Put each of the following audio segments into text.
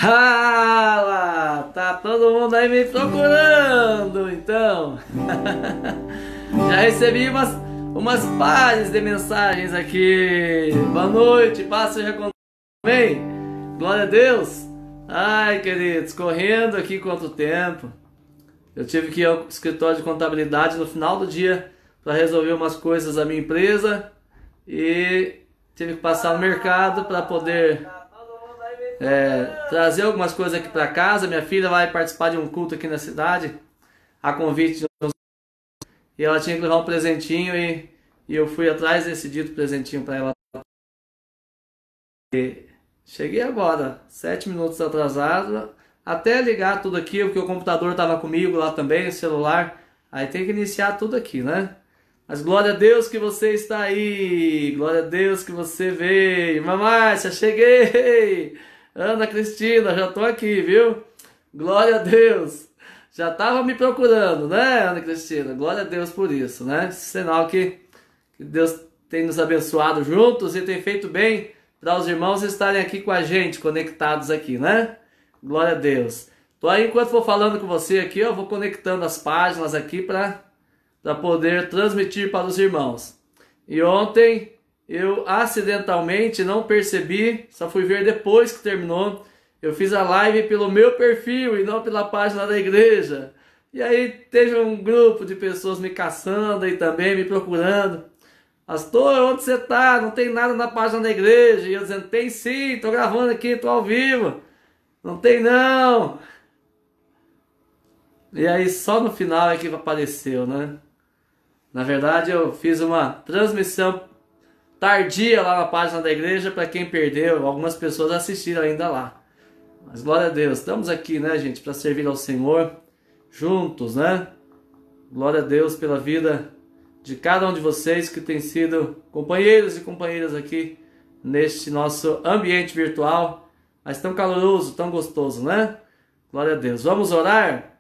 Ah, tá todo mundo aí me procurando, então. Já recebi umas pares de mensagens aqui. Boa noite, paz seja com bem. Glória a Deus. Ai, queridos, correndo aqui quanto tempo. Eu tive que ir ao escritório de contabilidade no final do dia para resolver umas coisas da minha empresa e tive que passar no mercado para poder trazer algumas coisas aqui para casa. Minha filha vai participar de um culto aqui na cidade, a convite de e ela tinha que levar um presentinho e eu fui atrás desse dito presentinho para ela. E cheguei agora, 7 minutos atrasado, até ligar tudo aqui, porque o computador estava comigo lá também, o celular, aí tem que iniciar tudo aqui, né? Mas glória a Deus que você está aí, glória a Deus que você veio. Irmã Márcia, cheguei! Ana Cristina, já estou aqui, viu? Glória a Deus! Já estava me procurando, né, Ana Cristina? Glória a Deus por isso, né? Sinal que Deus tem nos abençoado juntos e tem feito bem para os irmãos estarem aqui com a gente, conectados aqui, né? Glória a Deus. Tô aí, enquanto vou falando com você aqui, eu vou conectando as páginas aqui para poder transmitir para os irmãos. E ontem eu acidentalmente não percebi, só fui ver depois que terminou. Eu fiz a live pelo meu perfil e não pela página da igreja. E aí teve um grupo de pessoas me caçando e também me procurando. Pastor, onde você tá? Não tem nada na página da igreja. E eu dizendo, tem sim, tô gravando aqui, tô ao vivo. Não tem não. E aí só no final é que apareceu, né? Na verdade eu fiz uma transmissão tardia lá na página da igreja para quem perdeu. Algumas pessoas assistiram ainda lá. Mas glória a Deus, estamos aqui, né, gente, para servir ao Senhor juntos, né? Glória a Deus pela vida de cada um de vocês que tem sido companheiros e companheiras aqui neste nosso ambiente virtual, mas tão caloroso, tão gostoso, né? Glória a Deus. Vamos orar?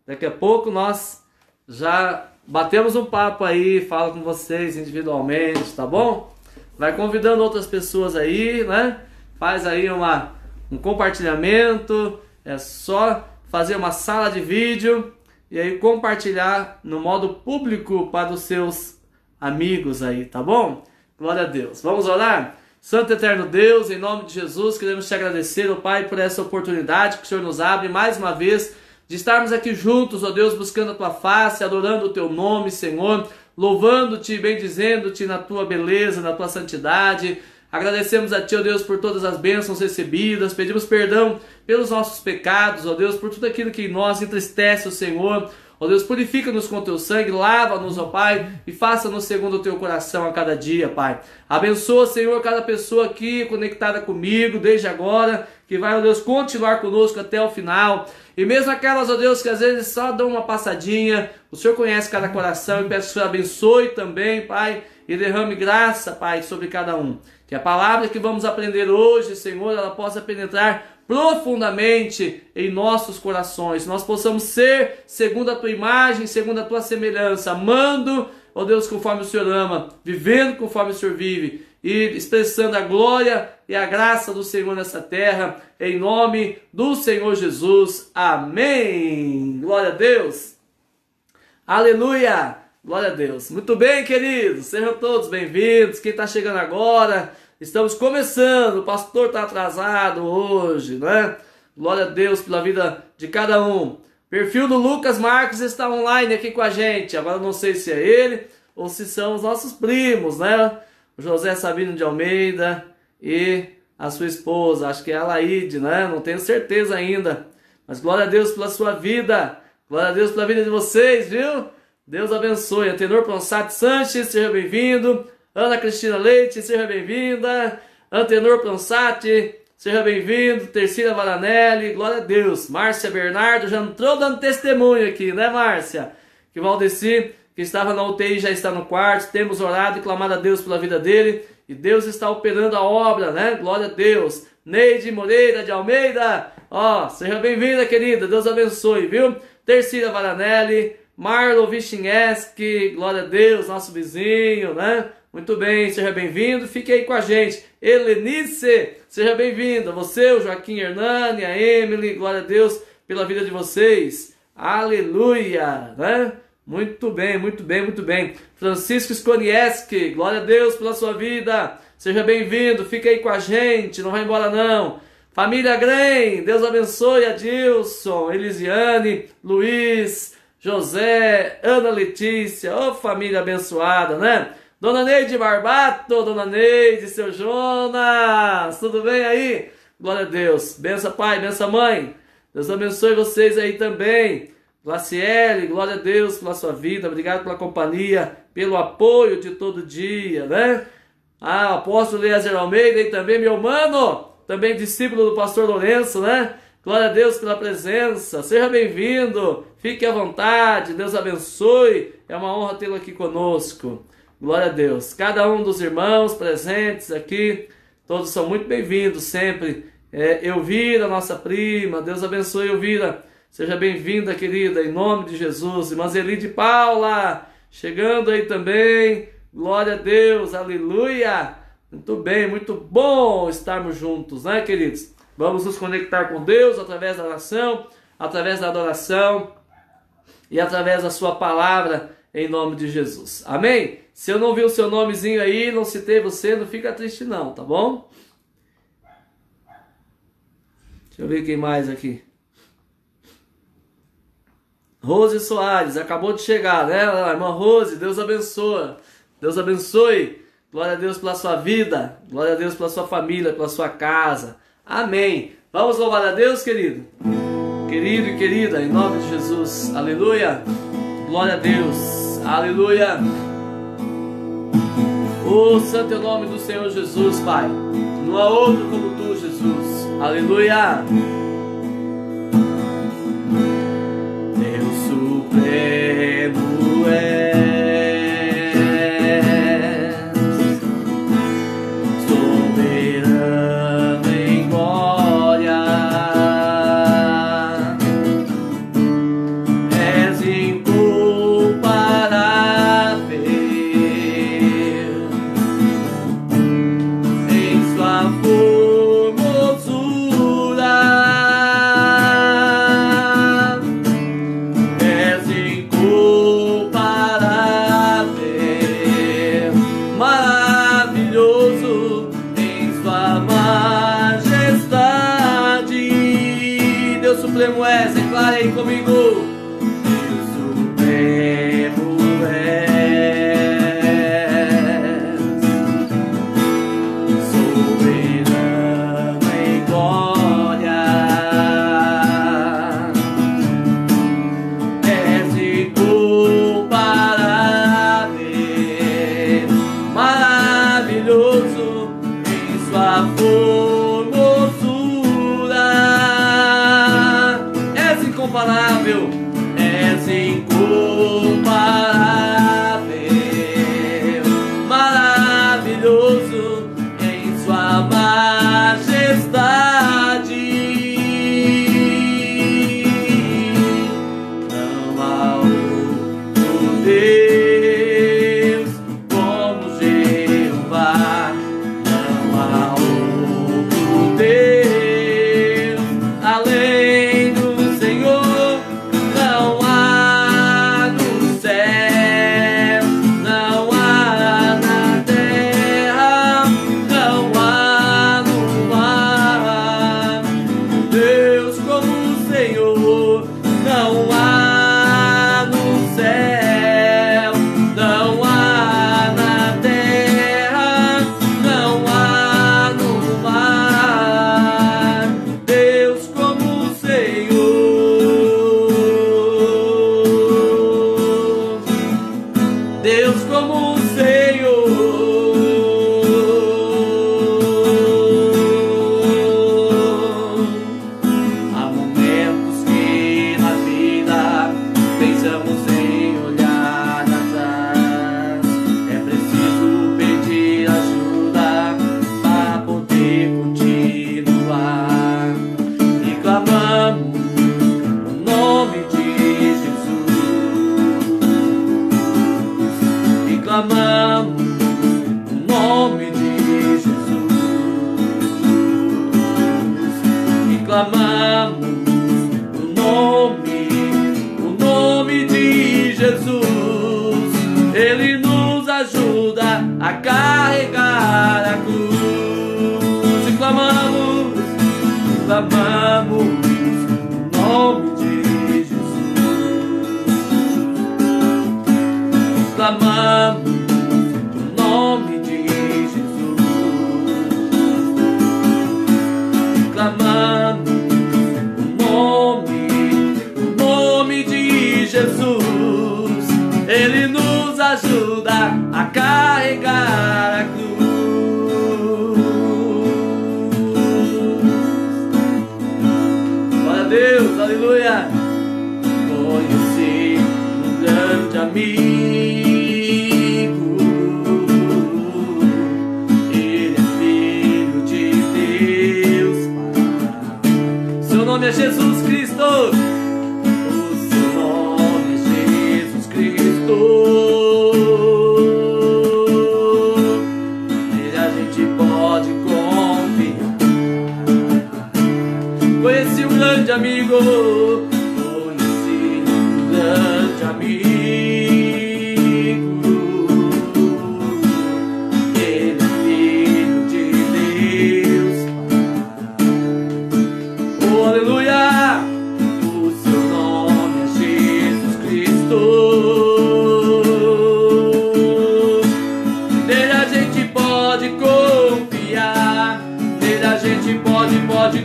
Daqui a pouco nós já batemos um papo aí, falo com vocês individualmente, tá bom? Vai convidando outras pessoas aí, né? Faz aí um compartilhamento, é só fazer uma sala de vídeo e aí compartilhar no modo público para os seus amigos aí, tá bom? Glória a Deus. Vamos orar? Santo Eterno Deus, em nome de Jesus, queremos te agradecer, ó Pai, por essa oportunidade que o Senhor nos abre mais uma vez de estarmos aqui juntos, ó Deus, buscando a Tua face, adorando o Teu nome, Senhor, louvando-te, bendizendo-te na Tua beleza, na Tua santidade. Agradecemos a Ti, ó Deus, por todas as bênçãos recebidas, pedimos perdão pelos nossos pecados, ó Deus, por tudo aquilo que em nós entristece o Senhor. Ó Deus, purifica-nos com Teu sangue, lava-nos, ó Pai, e faça-nos segundo o Teu coração a cada dia, Pai. Abençoa, Senhor, cada pessoa aqui conectada comigo desde agora, que vai, ó Deus, continuar conosco até o final. E mesmo aquelas, ó Deus, que às vezes só dão uma passadinha, o Senhor conhece cada coração e peço que o Senhor abençoe também, Pai, e derrame graça, Pai, sobre cada um. Que a palavra que vamos aprender hoje, Senhor, ela possa penetrar profundamente em nossos corações. Nós possamos ser segundo a Tua imagem, segundo a Tua semelhança, amando, ó Deus, conforme o Senhor ama, vivendo conforme o Senhor vive e expressando a glória e a graça do Senhor nessa terra, em nome do Senhor Jesus. Amém. Glória a Deus. Aleluia. Glória a Deus. Muito bem, queridos. Sejam todos bem-vindos. Quem está chegando agora, estamos começando. O pastor está atrasado hoje, né? Glória a Deus pela vida de cada um. Perfil do Lucas Marcos está online aqui com a gente. Agora não sei se é ele ou se são os nossos primos, né? O José Sabino de Almeida e a sua esposa. Acho que é a Laide, né? Não tenho certeza ainda. Mas glória a Deus pela sua vida. Glória a Deus pela vida de vocês, viu? Deus abençoe. Antenor Pronsati Sanches, seja bem-vindo. Ana Cristina Leite, seja bem-vinda. Antenor Pronsati, seja bem-vindo. Tercila Varanelli, glória a Deus. Márcia Bernardo, já entrou dando testemunho aqui, né, Márcia? Que Valdeci, que estava na UTI, já está no quarto. Temos orado e clamado a Deus pela vida dele. E Deus está operando a obra, né? Glória a Deus. Neide Moreira de Almeida, ó, seja bem-vinda, querida. Deus abençoe, viu? Tercila Varanelli. Marlo Vichnieski, glória a Deus, nosso vizinho, né? Muito bem, seja bem-vindo, fique aí com a gente. Helenice, seja bem-vinda. Você, o Joaquim Hernani, a Emily, glória a Deus pela vida de vocês. Aleluia, né? Muito bem, muito bem, muito bem. Francisco Skonieski, glória a Deus pela sua vida. Seja bem-vindo, fica aí com a gente, não vai embora não. Família Grem, Deus abençoe a Dilson, Elisiane, Luiz, José, Ana Letícia, ô família abençoada, né? Dona Neide Barbato, Dona Neide, seu Jonas, tudo bem aí? Glória a Deus, benção pai, benção mãe, Deus abençoe vocês aí também. Glaciele, glória a Deus pela sua vida, obrigado pela companhia, pelo apoio de todo dia, né? Ah, o apóstolo Eliezer Almeida e também meu mano, também discípulo do pastor Lourenço, né? Glória a Deus pela presença, seja bem-vindo, fique à vontade, Deus abençoe, é uma honra tê-lo aqui conosco, glória a Deus. Cada um dos irmãos presentes aqui, todos são muito bem-vindos sempre. Elvira, nossa prima, Deus abençoe Elvira, seja bem-vinda querida, em nome de Jesus. Irmã Zelide Paula, chegando aí também, glória a Deus, aleluia. Muito bem, muito bom estarmos juntos, né, queridos? Vamos nos conectar com Deus através da oração, através da adoração e através da sua palavra, em nome de Jesus. Amém? Se eu não vi o seu nomezinho aí, não citei você, não fica triste não, tá bom? Deixa eu ver quem mais aqui. Rose Soares, acabou de chegar, né, irmã Rose? Deus abençoe. Deus abençoe. Glória a Deus pela sua vida, glória a Deus pela sua família, pela sua casa. Amém. Vamos louvar a Deus, querido? Querido e querida, em nome de Jesus. Aleluia. Glória a Deus. Aleluia. O santo é o nome do Senhor Jesus, Pai. Não há outro como tu, Jesus. Aleluia. Deus Supremo é comigo. Deus Supremo soberano em glória, és incomparável, maravilhoso em sua formosura. Incomparável, clamamos o nome de Jesus. Ele nos ajuda a carregar a cruz. E clamamos o nome de Jesus. Clamamos o nome de Jesus. Clamamos o nome de Jesus. Ele nos ajuda a carregar a cruz. Glória a Deus, aleluia. Conheci um grande amigo. Ele é filho de Deus Pai. Seu nome é Jesus Cristo. O seu nome é Jesus Cristo. Nele a gente pode confiar. Conheci um grande amigo. Conheci um grande amigo. Ele é filho de Deus Pai. Oh, aleluia! O seu nome é Jesus Cristo. Nele a gente pode confiar. Nele a gente pode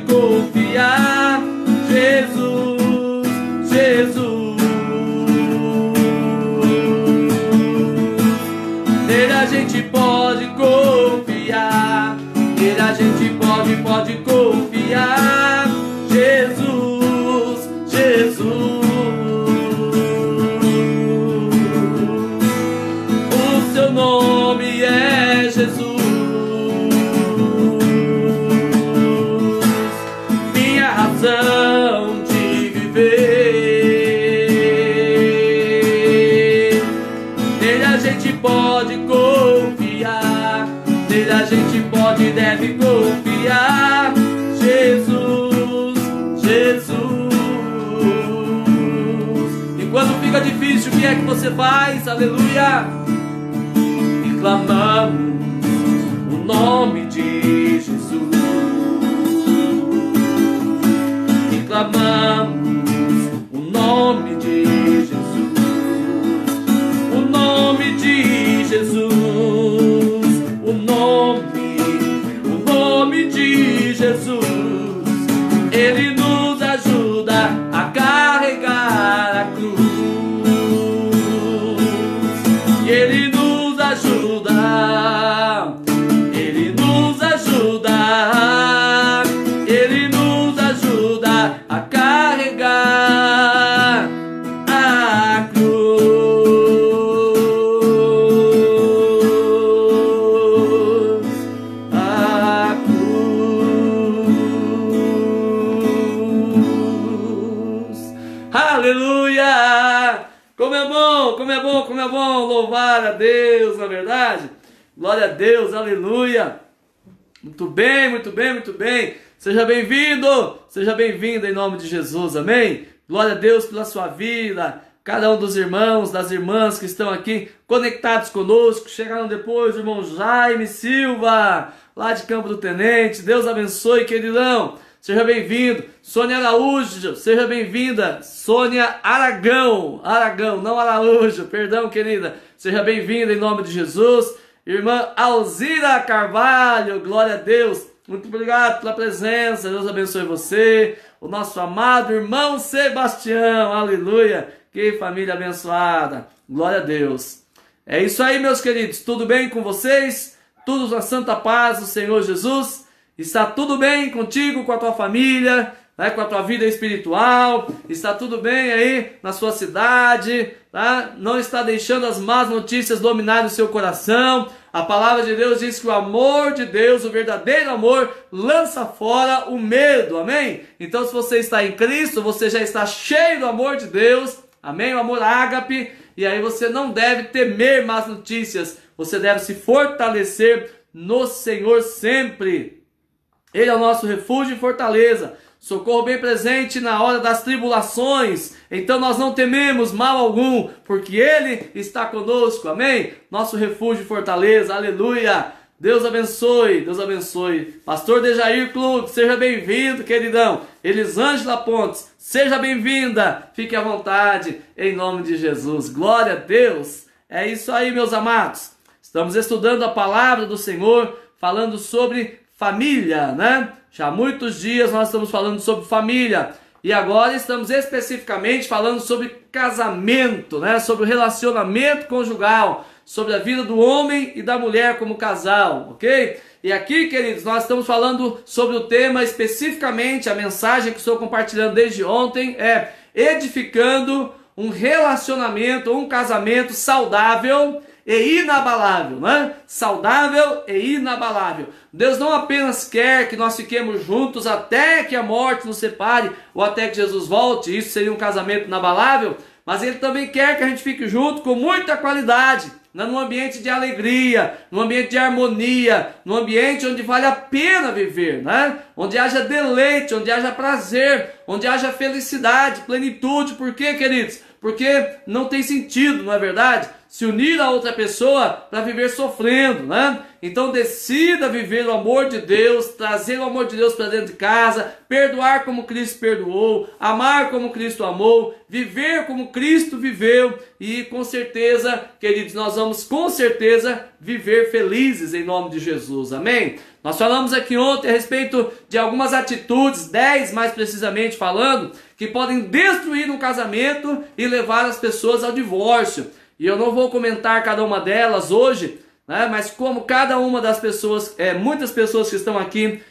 confiar. Jesus, Jesus. Nele a gente pode confiar. Nele a gente pode confiar. Jesus, Jesus. O seu nome é Jesus. Minha razão de viver. Nele a gente pode confiar. Nele a gente pode e deve confiar. Jesus, Jesus. E quando fica difícil, o que é que você faz? Aleluia! E clamamos o nome de Jesus. E clamamos o nome de Jesus. O nome de Jesus. O nome de Jesus. Ele nos ajuda a carregar a cruz. E Ele nos ajuda. Ele nos ajuda. Ele nos ajuda a carregar a cruz. A cruz. Aleluia! Como é bom, como é bom, como é bom louvar a Deus, na verdade. Glória a Deus, aleluia. Muito bem, muito bem, muito bem. Seja bem-vindo, seja bem-vinda em nome de Jesus, amém? Glória a Deus pela sua vida. Cada um dos irmãos, das irmãs que estão aqui conectados conosco. Chegaram depois o irmão Jaime Silva, lá de Campo do Tenente. Deus abençoe, queridão. Seja bem-vindo. Sônia Araújo, seja bem-vinda. Sônia Aragão, não Araújo, perdão, querida. Seja bem-vinda em nome de Jesus. Irmã Alzira Carvalho, glória a Deus. Muito obrigado pela presença, Deus abençoe você. O nosso amado irmão Sebastião, aleluia. Que família abençoada, glória a Deus. É isso aí, meus queridos, tudo bem com vocês? Tudo na santa paz do Senhor Jesus? Está tudo bem contigo, com a tua família, né, com a tua vida espiritual? Está tudo bem aí na sua cidade? Tá? Não está deixando as más notícias dominarem o seu coração? A palavra de Deus diz que o amor de Deus, o verdadeiro amor, lança fora o medo, amém? Então, se você está em Cristo, você já está cheio do amor de Deus, amém? O amor ágape, e aí você não deve temer más notícias, você deve se fortalecer no Senhor sempre. Ele é o nosso refúgio e fortaleza, socorro bem presente na hora das tribulações. Então nós não tememos mal algum, porque Ele está conosco, amém? Nosso refúgio e fortaleza, aleluia. Deus abençoe, Deus abençoe. Pastor Dejair Clube, seja bem-vindo, queridão. Elisângela Pontes, seja bem-vinda. Fique à vontade, em nome de Jesus. Glória a Deus. É isso aí, meus amados. Estamos estudando a palavra do Senhor, falando sobre família, né? Já há muitos dias nós estamos falando sobre família. E agora estamos especificamente falando sobre casamento, né? Sobre o relacionamento conjugal, sobre a vida do homem e da mulher como casal, ok? E aqui, queridos, nós estamos falando sobre o tema especificamente, a mensagem que estou compartilhando desde ontem é edificando um relacionamento, um casamento saudável e inabalável, né? Saudável e inabalável. Deus não apenas quer que nós fiquemos juntos até que a morte nos separe ou até que Jesus volte, isso seria um casamento inabalável, mas Ele também quer que a gente fique junto com muita qualidade, né? Num ambiente de alegria, num ambiente de harmonia, num ambiente onde vale a pena viver, né? Onde haja deleite, onde haja prazer, onde haja felicidade, plenitude. Por quê, queridos? Porque não tem sentido, não é verdade? Se unir a outra pessoa para viver sofrendo, né? Então decida viver o amor de Deus, trazer o amor de Deus para dentro de casa, perdoar como Cristo perdoou, amar como Cristo amou, viver como Cristo viveu e com certeza, queridos, nós vamos com certeza viver felizes em nome de Jesus, amém? Nós falamos aqui ontem a respeito de algumas atitudes, 10 mais precisamente falando, que podem destruir um casamento e levar as pessoas ao divórcio. E eu não vou comentar cada uma delas hoje, né? Mas como cada uma das pessoas, muitas pessoas que estão aqui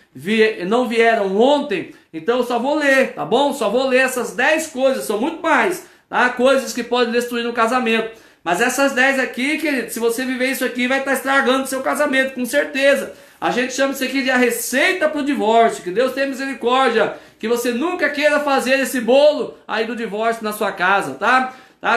não vieram ontem, então eu só vou ler, tá bom? Só vou ler essas 10 coisas, são muito mais, tá? Coisas que podem destruir um casamento. Mas essas 10 aqui, querido, se você viver isso aqui, vai estar estragando o seu casamento, com certeza. A gente chama isso aqui de a receita para o divórcio. Que Deus tenha misericórdia, que você nunca queira fazer esse bolo aí do divórcio na sua casa, tá?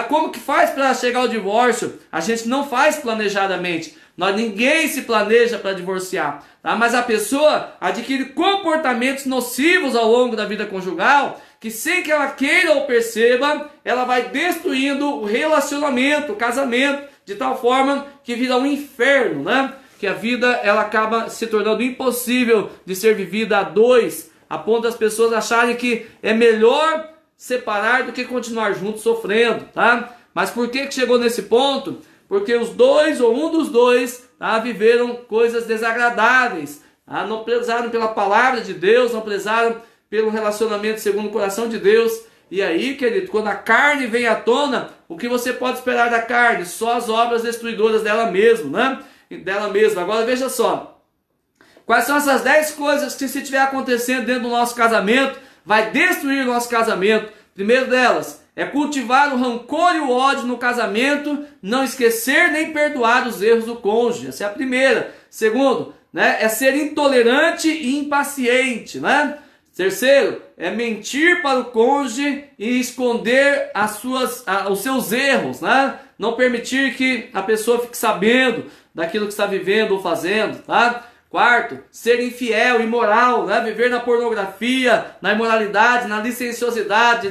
Como que faz para chegar ao divórcio? A gente não faz planejadamente. Ninguém se planeja para divorciar, tá? Mas a pessoa adquire comportamentos nocivos ao longo da vida conjugal, que sem que ela queira ou perceba, ela vai destruindo o relacionamento, o casamento, de tal forma que vira um inferno, né? Que a vida ela acaba se tornando impossível de ser vivida a dois, a ponto das pessoas acharem que é melhor separar do que continuar juntos sofrendo, tá? Mas por que chegou nesse ponto? Porque os dois ou um dos dois, tá, viveram coisas desagradáveis, tá? Não prezaram pela palavra de Deus, não prezaram pelo relacionamento segundo o coração de Deus. E aí, querido, quando a carne vem à tona, o que você pode esperar da carne? Só as obras destruidoras dela mesma, né? Dela mesma. Agora veja só, quais são essas 10 coisas que, se estiver acontecendo dentro do nosso casamento, vai destruir o nosso casamento? Primeiro delas é cultivar o rancor e o ódio no casamento, não esquecer nem perdoar os erros do cônjuge. Essa é a primeira. Segundo, né, é ser intolerante e impaciente, né? Terceiro, é mentir para o cônjuge e esconder os seus erros, né? Não permitir que a pessoa fique sabendo daquilo que está vivendo ou fazendo, tá? Quarto, ser infiel, imoral, né? Viver na pornografia, na imoralidade, na licenciosidade,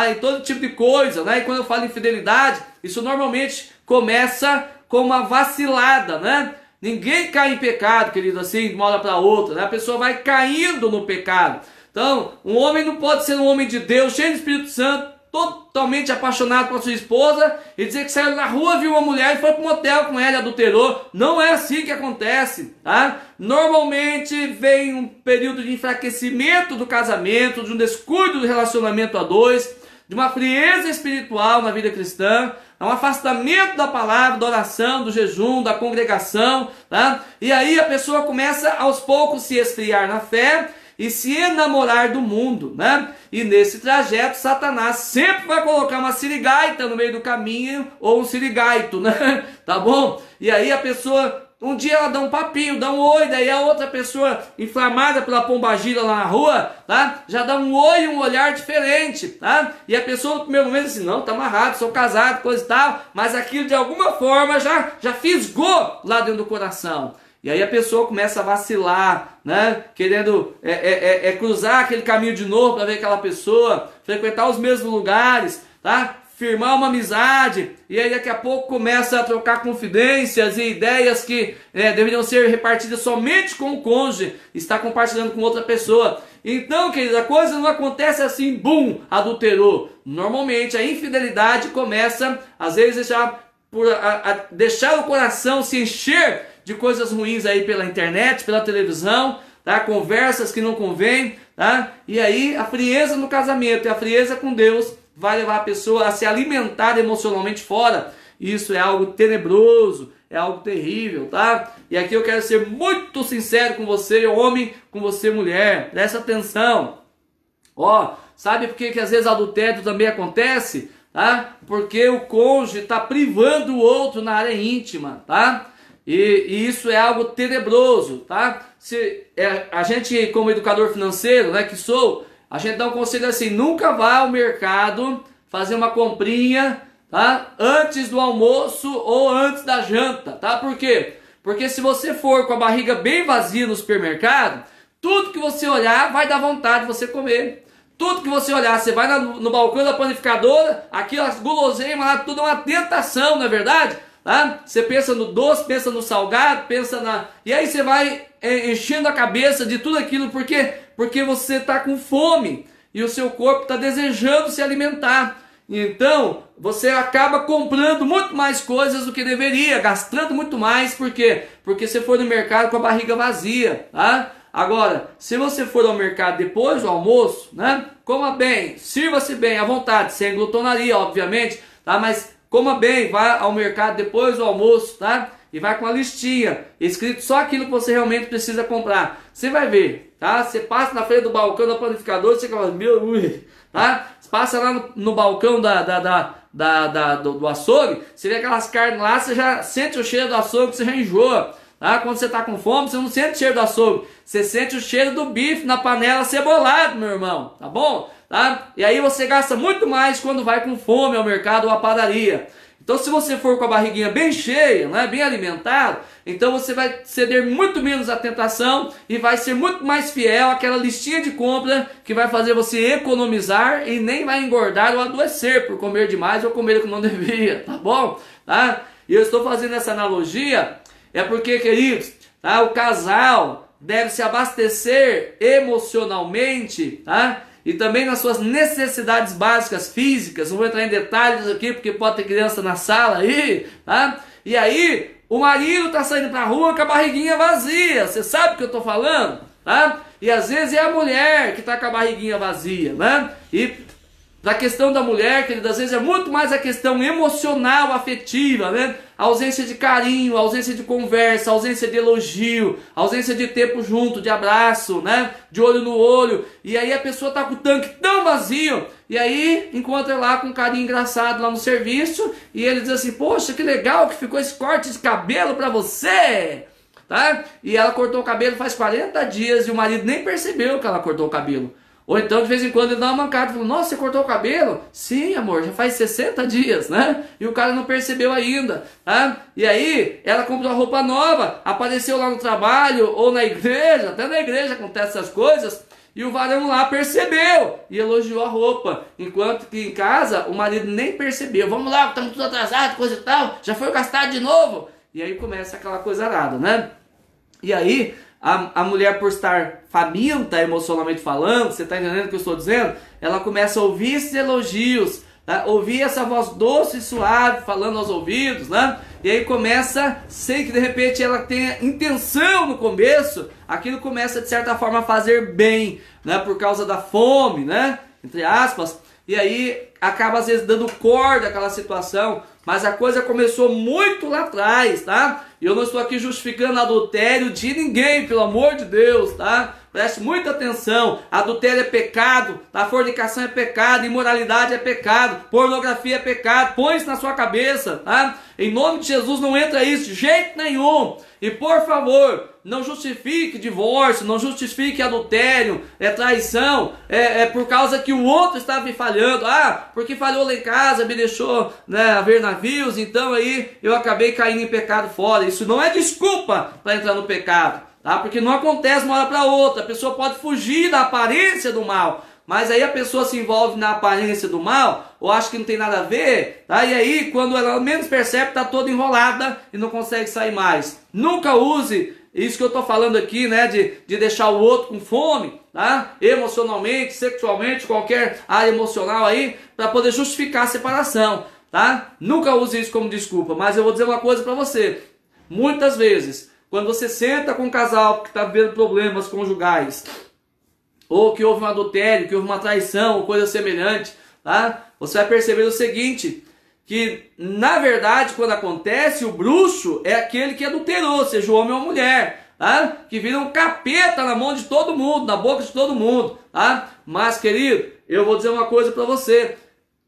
em todo tipo de coisa, né? E quando eu falo infidelidade, isso normalmente começa com uma vacilada, né? Ninguém cai em pecado, querido, assim, de uma hora para outra, né? A pessoa vai caindo no pecado. Então, um homem não pode ser um homem de Deus, cheio do Espírito Santo, totalmente apaixonado por sua esposa, e dizer que saiu na rua, viu uma mulher e foi para um motel com ela e adulterou. Não é assim que acontece, tá? Normalmente vem um período de enfraquecimento do casamento, de um descuido do relacionamento a dois, de uma frieza espiritual na vida cristã, um afastamento da palavra, da oração, do jejum, da congregação, tá? E aí a pessoa começa aos poucos se esfriar na fé e se enamorar do mundo, né? E nesse trajeto Satanás sempre vai colocar uma sirigaita no meio do caminho, ou um sirigaito, né? Tá bom? E aí a pessoa, um dia ela dá um papinho, dá um oi, daí a outra pessoa, inflamada pela pombagira lá na rua, tá? Já dá um oi, um olhar diferente, tá? E a pessoa no primeiro momento assim, não, tá amarrado, sou casado, coisa e tal, mas aquilo de alguma forma já fisgou lá dentro do coração. E aí a pessoa começa a vacilar, né? Querendo cruzar aquele caminho de novo para ver aquela pessoa, frequentar os mesmos lugares, tá? Firmar uma amizade, e aí daqui a pouco começa a trocar confidências e ideias que deveriam ser repartidas somente com o cônjuge, está compartilhando com outra pessoa. Então, querida, a coisa não acontece assim, bum, adulterou. Normalmente a infidelidade começa, às vezes, já por deixar o coração se encher de coisas ruins aí pela internet, pela televisão, tá? Conversas que não convêm, tá? E aí a frieza no casamento e a frieza com Deus vai levar a pessoa a se alimentar emocionalmente fora. Isso é algo tenebroso, é algo terrível, tá? E aqui eu quero ser muito sincero com você, homem, com você, mulher. Presta atenção. Ó, sabe por que às vezes adultério também acontece? Tá? Porque o cônjuge está privando o outro na área íntima, tá? E isso é algo tenebroso, tá? A gente, como educador financeiro, né, que sou, a gente dá um conselho assim: nunca vá ao mercado fazer uma comprinha, tá? Antes do almoço ou antes da janta, tá? Por quê? Porque se você for com a barriga bem vazia no supermercado, tudo que você olhar vai dar vontade de você comer. Tudo que você olhar, você vai no balcão da panificadora, aqui as guloseimas lá, tudo é uma tentação, não é verdade? Tá? Você pensa no doce, pensa no salgado, pensa na... E aí você vai enchendo a cabeça de tudo aquilo, porque você está com fome e o seu corpo está desejando se alimentar. Então, você acaba comprando muito mais coisas do que deveria, gastando muito mais, por quê? Porque você foi no mercado com a barriga vazia, tá? Agora, se você for ao mercado depois do almoço, né? Coma bem, sirva-se bem à vontade, sem glutonaria, obviamente, tá? Mas coma bem, vá ao mercado depois do almoço, tá? E vai com a listinha, escrito só aquilo que você realmente precisa comprar. Você vai ver, tá? Você passa na frente do balcão da panificadora, você fala, meu, tá? Você passa lá no balcão do açougue, você vê aquelas carnes lá, você já sente o cheiro do açougue, você já enjoa. Tá? Quando você está com fome, você não sente o cheiro do açougue, você sente o cheiro do bife na panela cebolado, meu irmão, tá bom? Tá? E aí você gasta muito mais quando vai com fome ao mercado ou à padaria. Então, se você for com a barriguinha bem cheia, né, bem alimentado, então você vai ceder muito menos à tentação e vai ser muito mais fiel àquela listinha de compra que vai fazer você economizar e nem vai engordar ou adoecer por comer demais ou comer o que não devia, tá bom? Tá? E eu estou fazendo essa analogia porque, queridos, tá, o casal deve se abastecer emocionalmente, tá? E também nas suas necessidades básicas físicas. Não vou entrar em detalhes aqui porque pode ter criança na sala aí, tá? E aí o marido tá saindo pra rua com a barriguinha vazia. Você sabe o que eu tô falando, tá? E às vezes é a mulher que tá com a barriguinha vazia, né? E da questão da mulher, querida, às vezes é muito mais a questão emocional, afetiva, né? A ausência de carinho, a ausência de conversa, a ausência de elogio, a ausência de tempo junto, de abraço, né? De olho no olho. E aí a pessoa tá com o tanque tão vazio, e aí encontra lá com um carinho engraçado lá no serviço, e ele diz assim, poxa, que legal que ficou esse corte de cabelo pra você, tá? E ela cortou o cabelo faz 40 dias e o marido nem percebeu que ela cortou o cabelo. Ou então, de vez em quando, ele dá uma mancada e fala, nossa, você cortou o cabelo? Sim, amor, já faz 60 dias, né? E o cara não percebeu ainda, tá? E aí, ela comprou uma roupa nova, apareceu lá no trabalho ou na igreja, até na igreja acontecem essas coisas, e o varão lá percebeu e elogiou a roupa, enquanto que em casa o marido nem percebeu. Vamos lá, estamos tudo atrasado, coisa e tal, já foi gastado de novo. E aí começa aquela coisa arada, né? E aí a mulher, por estar faminta emocionalmente falando, você está entendendo o que eu estou dizendo? Ela começa a ouvir esses elogios, tá? Ouvir essa voz doce e suave falando aos ouvidos, né? E aí começa, sem que de repente ela tenha intenção no começo, aquilo começa de certa forma a fazer bem, né? Por causa da fome, né? Entre aspas. E aí acaba às vezes dando corda àquela situação, mas a coisa começou muito lá atrás, tá? E eu não estou aqui justificando adultério de ninguém, pelo amor de Deus, tá? Preste muita atenção. Adultério é pecado, a fornicação é pecado, imoralidade é pecado, pornografia é pecado. Põe isso na sua cabeça, tá? Em nome de Jesus, não entra isso de jeito nenhum. E por favor, não justifique divórcio, não justifique adultério, traição, por causa que o outro estava me falhando. Ah, porque falhou lá em casa, me deixou, né, ver navios, então aí eu acabei caindo em pecado fora. Isso não é desculpa para entrar no pecado, tá? Porque não acontece de uma hora para outra. A pessoa pode fugir da aparência do mal, mas aí a pessoa se envolve na aparência do mal, ou acha que não tem nada a ver, tá? E aí, quando ela menos percebe, está toda enrolada e não consegue sair mais. Nunca use isso que eu estou falando aqui, né? De deixar o outro com fome, tá? Emocionalmente, sexualmente, qualquer área emocional aí, para poder justificar a separação, tá? Nunca use isso como desculpa, mas eu vou dizer uma coisa para você. Muitas vezes, quando você senta com um casal que está vendo problemas conjugais, ou que houve um adultério, que houve uma traição, ou coisa semelhante, tá? Você vai perceber o seguinte, que na verdade quando acontece, o bruxo é aquele que adulterou, seja o homem ou a mulher, tá? Que vira um capeta na mão de todo mundo, na boca de todo mundo, tá? Mas querido, eu vou dizer uma coisa para você,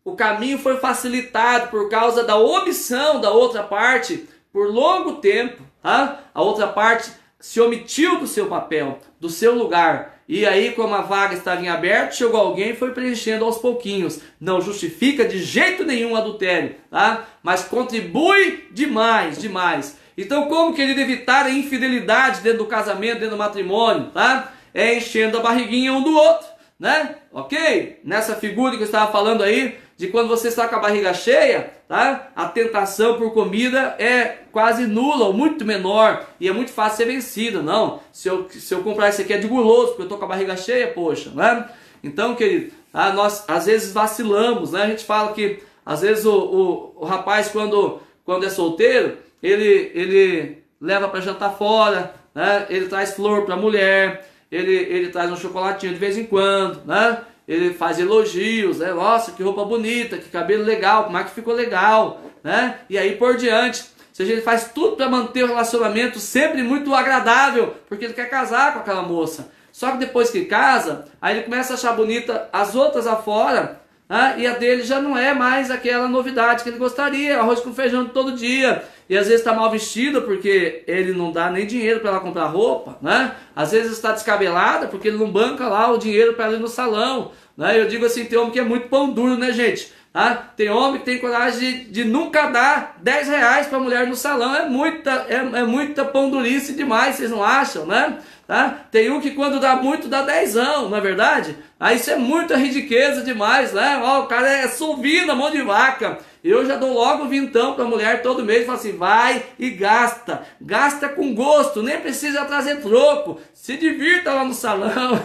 o caminho foi facilitado por causa da omissão da outra parte por longo tempo, tá? A outra parte se omitiu do seu papel, do seu lugar. E aí, como a vaga estava em aberto, chegou alguém e foi preenchendo aos pouquinhos. Não justifica de jeito nenhum o adultério, tá? Mas contribui demais, demais. Então, como querer evitar a infidelidade dentro do casamento, dentro do matrimônio, tá? É enchendo a barriguinha um do outro, né? Ok? Nessa figura que eu estava falando aí, de quando você está com a barriga cheia, tá? A tentação por comida é quase nula ou muito menor e é muito fácil ser vencida. Não, se eu comprar isso aqui é de guloso porque eu estou com a barriga cheia, poxa, né? Então, querido, nós às vezes vacilamos, né? A gente fala que às vezes o rapaz quando é solteiro, ele leva para jantar fora, né? Ele traz flor para a mulher, ele traz um chocolatinho de vez em quando, né? Ele faz elogios, né? Nossa, que roupa bonita, que cabelo legal, como é que ficou legal, né? E aí por diante. Se a gente faz tudo para manter o relacionamento sempre muito agradável, porque ele quer casar com aquela moça. Só que depois que casa, aí ele começa a achar bonita as outras afora, né? E a dele já não é mais aquela novidade que ele gostaria, arroz com feijão todo dia. E às vezes está mal vestido porque ele não dá nem dinheiro para ela comprar roupa, né? Às vezes está descabelada porque ele não banca lá o dinheiro para ela ir no salão, né? Eu digo assim, tem homem que é muito pão duro, né, gente? Tá? Tem homem que tem coragem de nunca dar 10 reais para a mulher no salão. É muita pão durice demais, vocês não acham, né? Tá? Tem um que quando dá muito dá 10ão, não é verdade? Aí isso é muita riqueza demais, né? Ó, o cara é solvino, mão de vaca. Eu já dou logo vintão para a mulher todo mês, falo assim, vai e gasta. Gasta com gosto, nem precisa trazer troco. Se divirta lá no salão.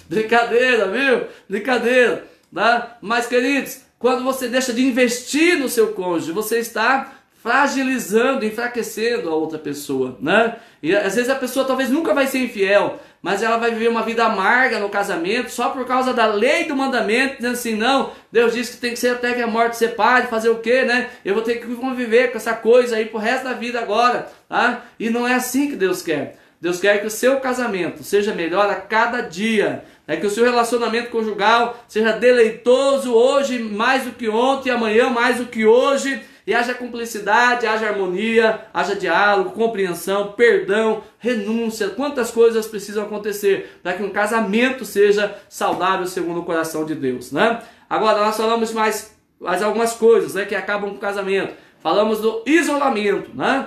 Brincadeira, viu? Brincadeira. Tá? Mas, queridos, quando você deixa de investir no seu cônjuge, você está fragilizando, enfraquecendo a outra pessoa, né? E às vezes a pessoa talvez nunca vai ser infiel, mas ela vai viver uma vida amarga no casamento só por causa da lei do mandamento, dizendo assim, não, Deus disse que tem que ser até que a morte separe, fazer o quê, né? Eu vou ter que conviver com essa coisa aí pro resto da vida agora, tá? E não é assim que Deus quer. Deus quer que o seu casamento seja melhor a cada dia, que o seu relacionamento conjugal seja deleitoso hoje mais do que ontem, amanhã mais do que hoje, e haja cumplicidade, haja harmonia, haja diálogo, compreensão, perdão, renúncia. Quantas coisas precisam acontecer para que um casamento seja saudável segundo o coração de Deus, né? Agora nós falamos mais algumas coisas, né, que acabam com o casamento. Falamos do isolamento, né?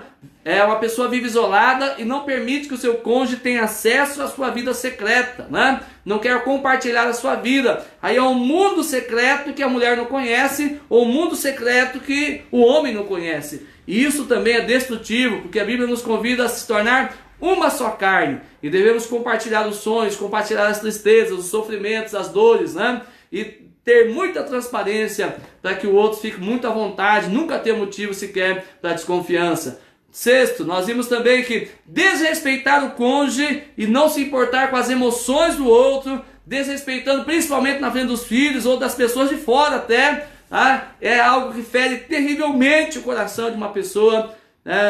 Uma pessoa vive isolada e não permite que o seu cônjuge tenha acesso à sua vida secreta, né? Não quer compartilhar a sua vida. Aí é um mundo secreto que a mulher não conhece, ou um mundo secreto que o homem não conhece. E isso também é destrutivo, porque a Bíblia nos convida a se tornar uma só carne. E devemos compartilhar os sonhos, compartilhar as tristezas, os sofrimentos, as dores, né? E ter muita transparência para que o outro fique muito à vontade, nunca ter motivo sequer para desconfiança. Sexto, nós vimos também que desrespeitar o cônjuge e não se importar com as emoções do outro, desrespeitando principalmente na frente dos filhos ou das pessoas de fora até, tá? É algo que fere terrivelmente o coração de uma pessoa,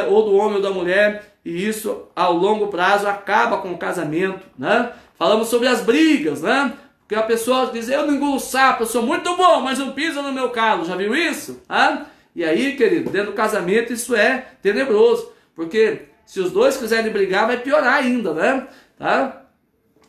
ou do homem ou da mulher, e isso ao longo prazo acaba com o casamento, né? Falamos sobre as brigas, né? Porque a pessoa diz, eu não engulo sapo, eu sou muito bom, mas não pisa no meu calo, já viu isso? Ah? E aí, querido, dentro do casamento isso é tenebroso, porque se os dois quiserem brigar vai piorar ainda, né? Tá?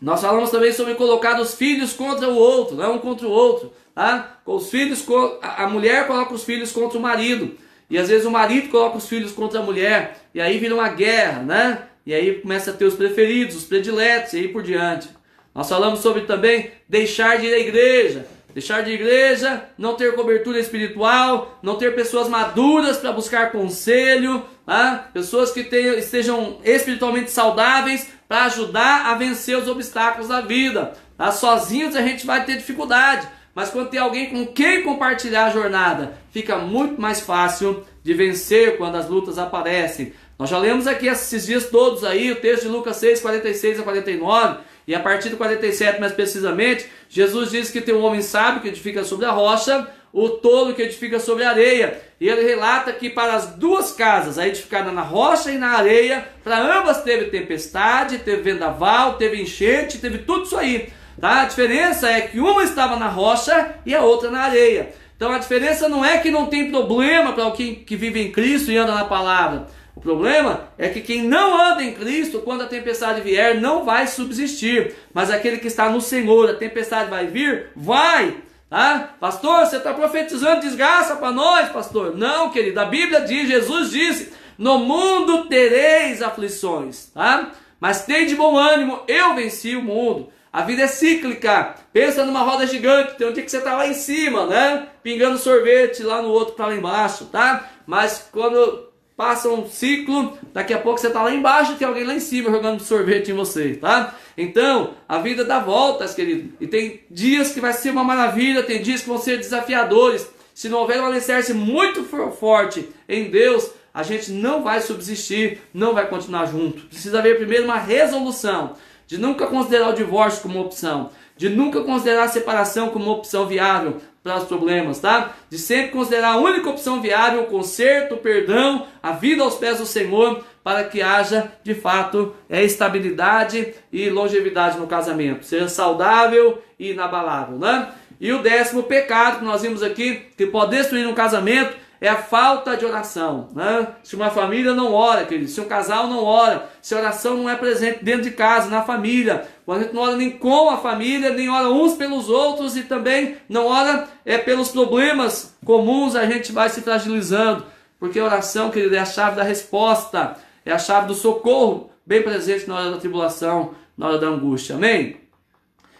Nós falamos também sobre colocar os filhos contra o outro, né? Um contra o outro, tá? Os filhos, a mulher coloca os filhos contra o marido, e às vezes o marido coloca os filhos contra a mulher, e aí vira uma guerra, né? E aí começa a ter os preferidos, os prediletos, e aí por diante. Nós falamos sobre também deixar de ir à igreja. Deixar de ir à igreja, não ter cobertura espiritual, não ter pessoas maduras para buscar conselho, tá? Pessoas que estejam espiritualmente saudáveis para ajudar a vencer os obstáculos da vida. Tá? Sozinhos a gente vai ter dificuldade, mas quando tem alguém com quem compartilhar a jornada, fica muito mais fácil de vencer quando as lutas aparecem. Nós já lemos aqui esses dias todos aí, o texto de Lucas 6, 46 a 49, e a partir do 47 mais precisamente, Jesus diz que tem um homem sábio que edifica sobre a rocha, o tolo que edifica sobre a areia. E ele relata que para as duas casas, a edificada na rocha e na areia, para ambas teve tempestade, teve vendaval, teve enchente, teve tudo isso aí. Tá? A diferença é que uma estava na rocha e a outra na areia. Então a diferença não é que não tem problema para alguém que vive em Cristo e anda na palavra. O problema é que quem não anda em Cristo, quando a tempestade vier, não vai subsistir. Mas aquele que está no Senhor, a tempestade vai vir? Vai! Tá? Pastor, você está profetizando desgraça para nós, pastor? Não, querido, a Bíblia diz, Jesus disse, no mundo tereis aflições, tá? Mas tem de bom ânimo, eu venci o mundo. A vida é cíclica. Pensa numa roda gigante, tem um dia que você está lá em cima, né? Pingando sorvete, lá no outro está lá embaixo, tá? Mas quando passa um ciclo, daqui a pouco você está lá embaixo e tem alguém lá em cima jogando sorvete em você, tá? Então, a vida dá voltas, querido. E tem dias que vai ser uma maravilha, tem dias que vão ser desafiadores. Se não houver um alicerce muito forte em Deus, a gente não vai subsistir, não vai continuar junto. Precisa haver primeiro uma resolução de nunca considerar o divórcio como opção, de nunca considerar a separação como uma opção viável para os problemas, tá? De sempre considerar a única opção viável, o conserto, o perdão, a vida aos pés do Senhor, para que haja, de fato, estabilidade e longevidade no casamento. Seja saudável e inabalável, né? E o 10º pecado que nós vimos aqui, que pode destruir um casamento, é a falta de oração, né? Se uma família não ora, querido, se um casal não ora, se a oração não é presente dentro de casa, na família, quando a gente não ora nem com a família, nem ora uns pelos outros e também não ora pelos problemas comuns, a gente vai se fragilizando, porque a oração, querido, é a chave da resposta, é a chave do socorro, bem presente na hora da tribulação, na hora da angústia, amém?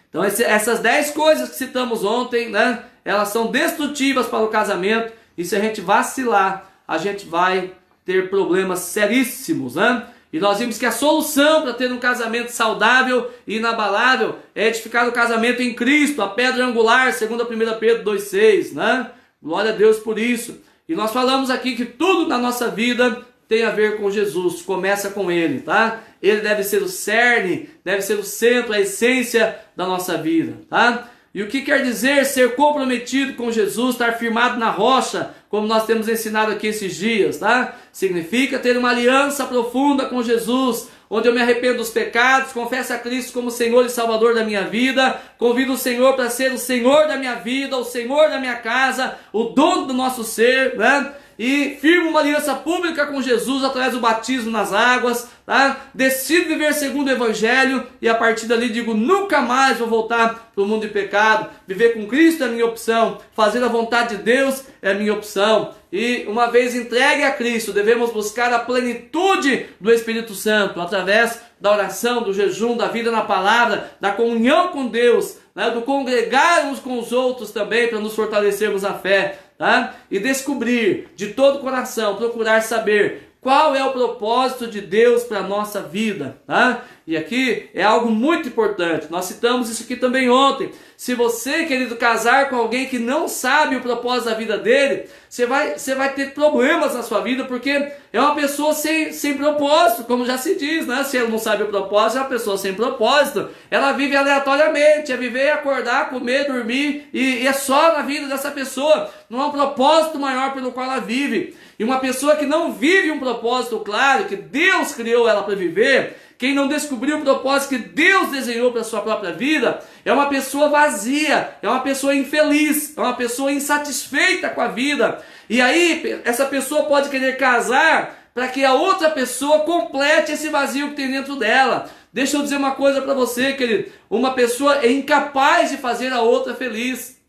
Então essas 10 coisas que citamos ontem, né? Elas são destrutivas para o casamento. E se a gente vacilar, a gente vai ter problemas seríssimos, né? E nós vimos que a solução para ter um casamento saudável e inabalável é edificar o casamento em Cristo, a pedra angular, segundo a 1 Pedro 2,6, né? Glória a Deus por isso. E nós falamos aqui que tudo na nossa vida tem a ver com Jesus, começa com Ele, tá? Ele deve ser o cerne, deve ser o centro, a essência da nossa vida, tá? E o que quer dizer ser comprometido com Jesus, estar firmado na rocha, como nós temos ensinado aqui esses dias, tá? Significa ter uma aliança profunda com Jesus, onde eu me arrependo dos pecados, confesso a Cristo como Senhor e Salvador da minha vida, convido o Senhor para ser o Senhor da minha vida, o Senhor da minha casa, o dono do nosso ser, né? E firmo uma aliança pública com Jesus através do batismo nas águas, tá? Decido viver segundo o Evangelho e a partir dali digo, nunca mais vou voltar para o mundo de pecado. Viver com Cristo é a minha opção, fazer a vontade de Deus é a minha opção. E uma vez entregue a Cristo, devemos buscar a plenitude do Espírito Santo através da oração, do jejum, da vida na palavra, da comunhão com Deus, né? Do congregar uns com os outros também para nos fortalecermos a fé. Tá? E descobrir de todo o coração, procurar saber qual é o propósito de Deus para a nossa vida, tá? E aqui é algo muito importante, nós citamos isso aqui também ontem. Se você, querido, casar com alguém que não sabe o propósito da vida dele, você vai ter problemas na sua vida, porque é uma pessoa sem propósito, como já se diz, né? Se ela não sabe o propósito, é uma pessoa sem propósito. Ela vive aleatoriamente, é viver, acordar, comer, dormir, e é só na vida dessa pessoa. Não há um propósito maior pelo qual ela vive. E uma pessoa que não vive um propósito claro, que Deus criou ela para viver, quem não descobriu o propósito que Deus desenhou para a sua própria vida, é uma pessoa vazia, é uma pessoa infeliz, é uma pessoa insatisfeita com a vida. E aí, essa pessoa pode querer casar para que a outra pessoa complete esse vazio que tem dentro dela. Deixa eu dizer uma coisa para você, querido. Uma pessoa é incapaz de fazer a outra feliz.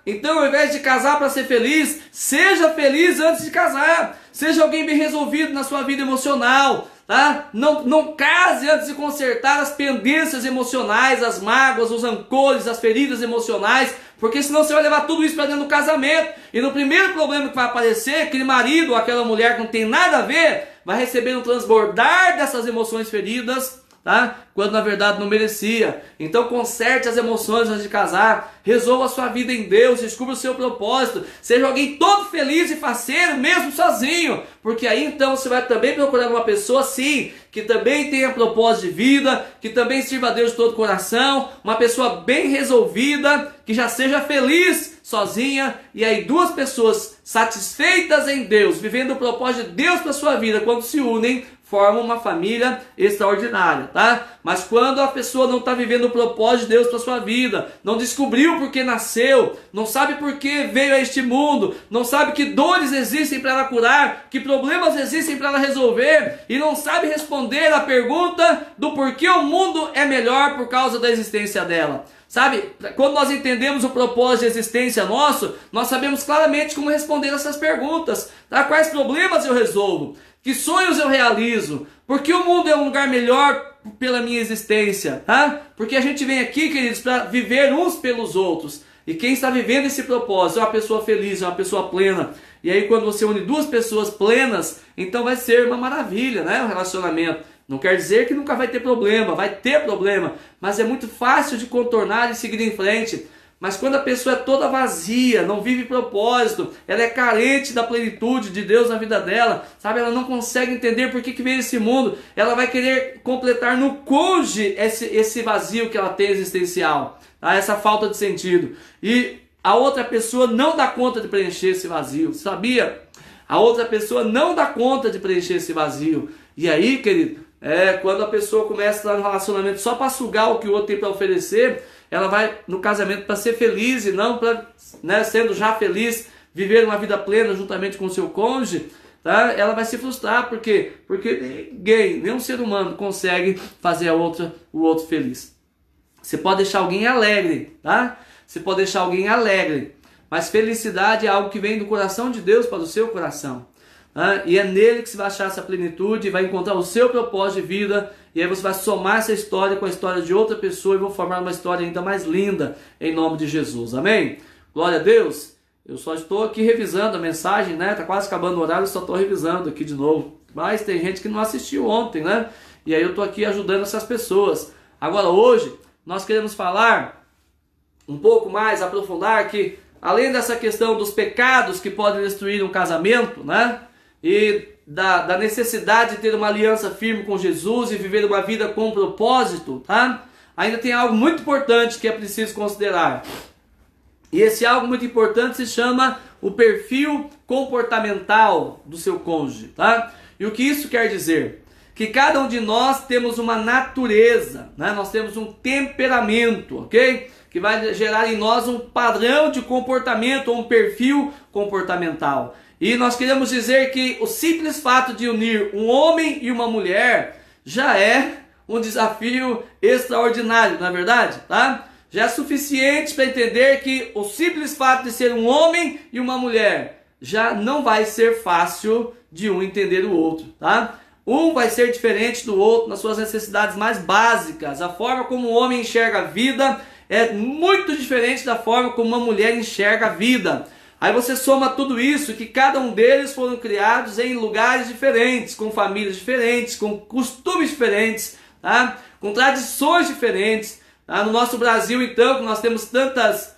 Então, ao invés de casar para ser feliz, seja feliz antes de casar. Seja alguém bem resolvido na sua vida emocional. Não case antes de consertar as pendências emocionais, as mágoas, os rancores, as feridas emocionais, porque senão você vai levar tudo isso para dentro do casamento. E no primeiro problema que vai aparecer, aquele marido ou aquela mulher que não tem nada a ver, vai receber um transbordar dessas emoções feridas, quando na verdade não merecia. Então conserte as emoções antes de casar, resolva a sua vida em Deus, descubra o seu propósito, seja alguém todo feliz e faceiro, mesmo sozinho, porque aí então você vai também procurar uma pessoa assim, que também tenha propósito de vida, que também sirva a Deus de todo o coração, uma pessoa bem resolvida, que já seja feliz sozinha. E aí duas pessoas satisfeitas em Deus, vivendo o propósito de Deus para sua vida, quando se unem, formam uma família extraordinária, Mas quando a pessoa não está vivendo o propósito de Deus para sua vida, não descobriu por que nasceu, não sabe por que veio a este mundo, não sabe que dores existem para ela curar, que problemas existem para ela resolver, e não sabe responder a pergunta do porquê o mundo é melhor por causa da existência dela. Quando nós entendemos o propósito de existência nosso, nós sabemos claramente como responder essas perguntas. Quais problemas eu resolvo? Que sonhos eu realizo? Porque o mundo é um lugar melhor pela minha existência? Porque a gente vem aqui, queridos, para viver uns pelos outros. E quem está vivendo esse propósito é uma pessoa feliz, é uma pessoa plena. E aí quando você une duas pessoas plenas, então vai ser uma maravilha, o relacionamento. Não quer dizer que nunca vai ter problema, vai ter problema, mas é muito fácil de contornar e seguir em frente. Mas quando a pessoa é toda vazia, não vive propósito, ela é carente da plenitude de Deus na vida dela, ela não consegue entender por que veio esse mundo, ela vai querer completar no cônjuge esse vazio que ela tem existencial, essa falta de sentido. E a outra pessoa não dá conta de preencher esse vazio, sabia? A outra pessoa não dá conta de preencher esse vazio. E aí, querido, quando a pessoa começa a estar no relacionamento só para sugar o que o outro tem para oferecer, ela vai no casamento para ser feliz e não para, sendo já feliz, viver uma vida plena juntamente com o seu cônjuge, ela vai se frustrar, porque ninguém, nenhum ser humano consegue fazer o outro feliz. Você pode deixar alguém alegre, Você pode deixar alguém alegre, mas felicidade é algo que vem do coração de Deus para o seu coração. E é nele que você vai achar essa plenitude, vai encontrar o seu propósito de vida, e aí você vai somar essa história com a história de outra pessoa e vão formar uma história ainda mais linda, em nome de Jesus, amém? Glória a Deus. Eu só estou aqui revisando a mensagem, tá quase acabando o horário, eu só estou revisando aqui de novo, mas tem gente que não assistiu ontem, e aí eu estou aqui ajudando essas pessoas. Agora hoje, nós queremos falar um pouco mais, aprofundar que, além dessa questão dos pecados que podem destruir um casamento, e da necessidade de ter uma aliança firme com Jesus e viver uma vida com propósito, ainda tem algo muito importante que é preciso considerar. E esse algo muito importante se chama o perfil comportamental do seu cônjuge, E o que isso quer dizer? Que cada um de nós temos uma natureza, nós temos um temperamento, ok? Que vai gerar em nós um padrão de comportamento, ou um perfil comportamental. E nós queremos dizer que o simples fato de unir um homem e uma mulher já é um desafio extraordinário, não é verdade? Já é suficiente para entender que o simples fato de ser um homem e uma mulher já não vai ser fácil de um entender o outro, Um vai ser diferente do outro nas suas necessidades mais básicas. A forma como o homem enxerga a vida é muito diferente da forma como uma mulher enxerga a vida. Aí você soma tudo isso, que cada um deles foram criados em lugares diferentes, com famílias diferentes, com costumes diferentes, tá? Com tradições diferentes. Tá? No nosso Brasil, então, que nós temos tantas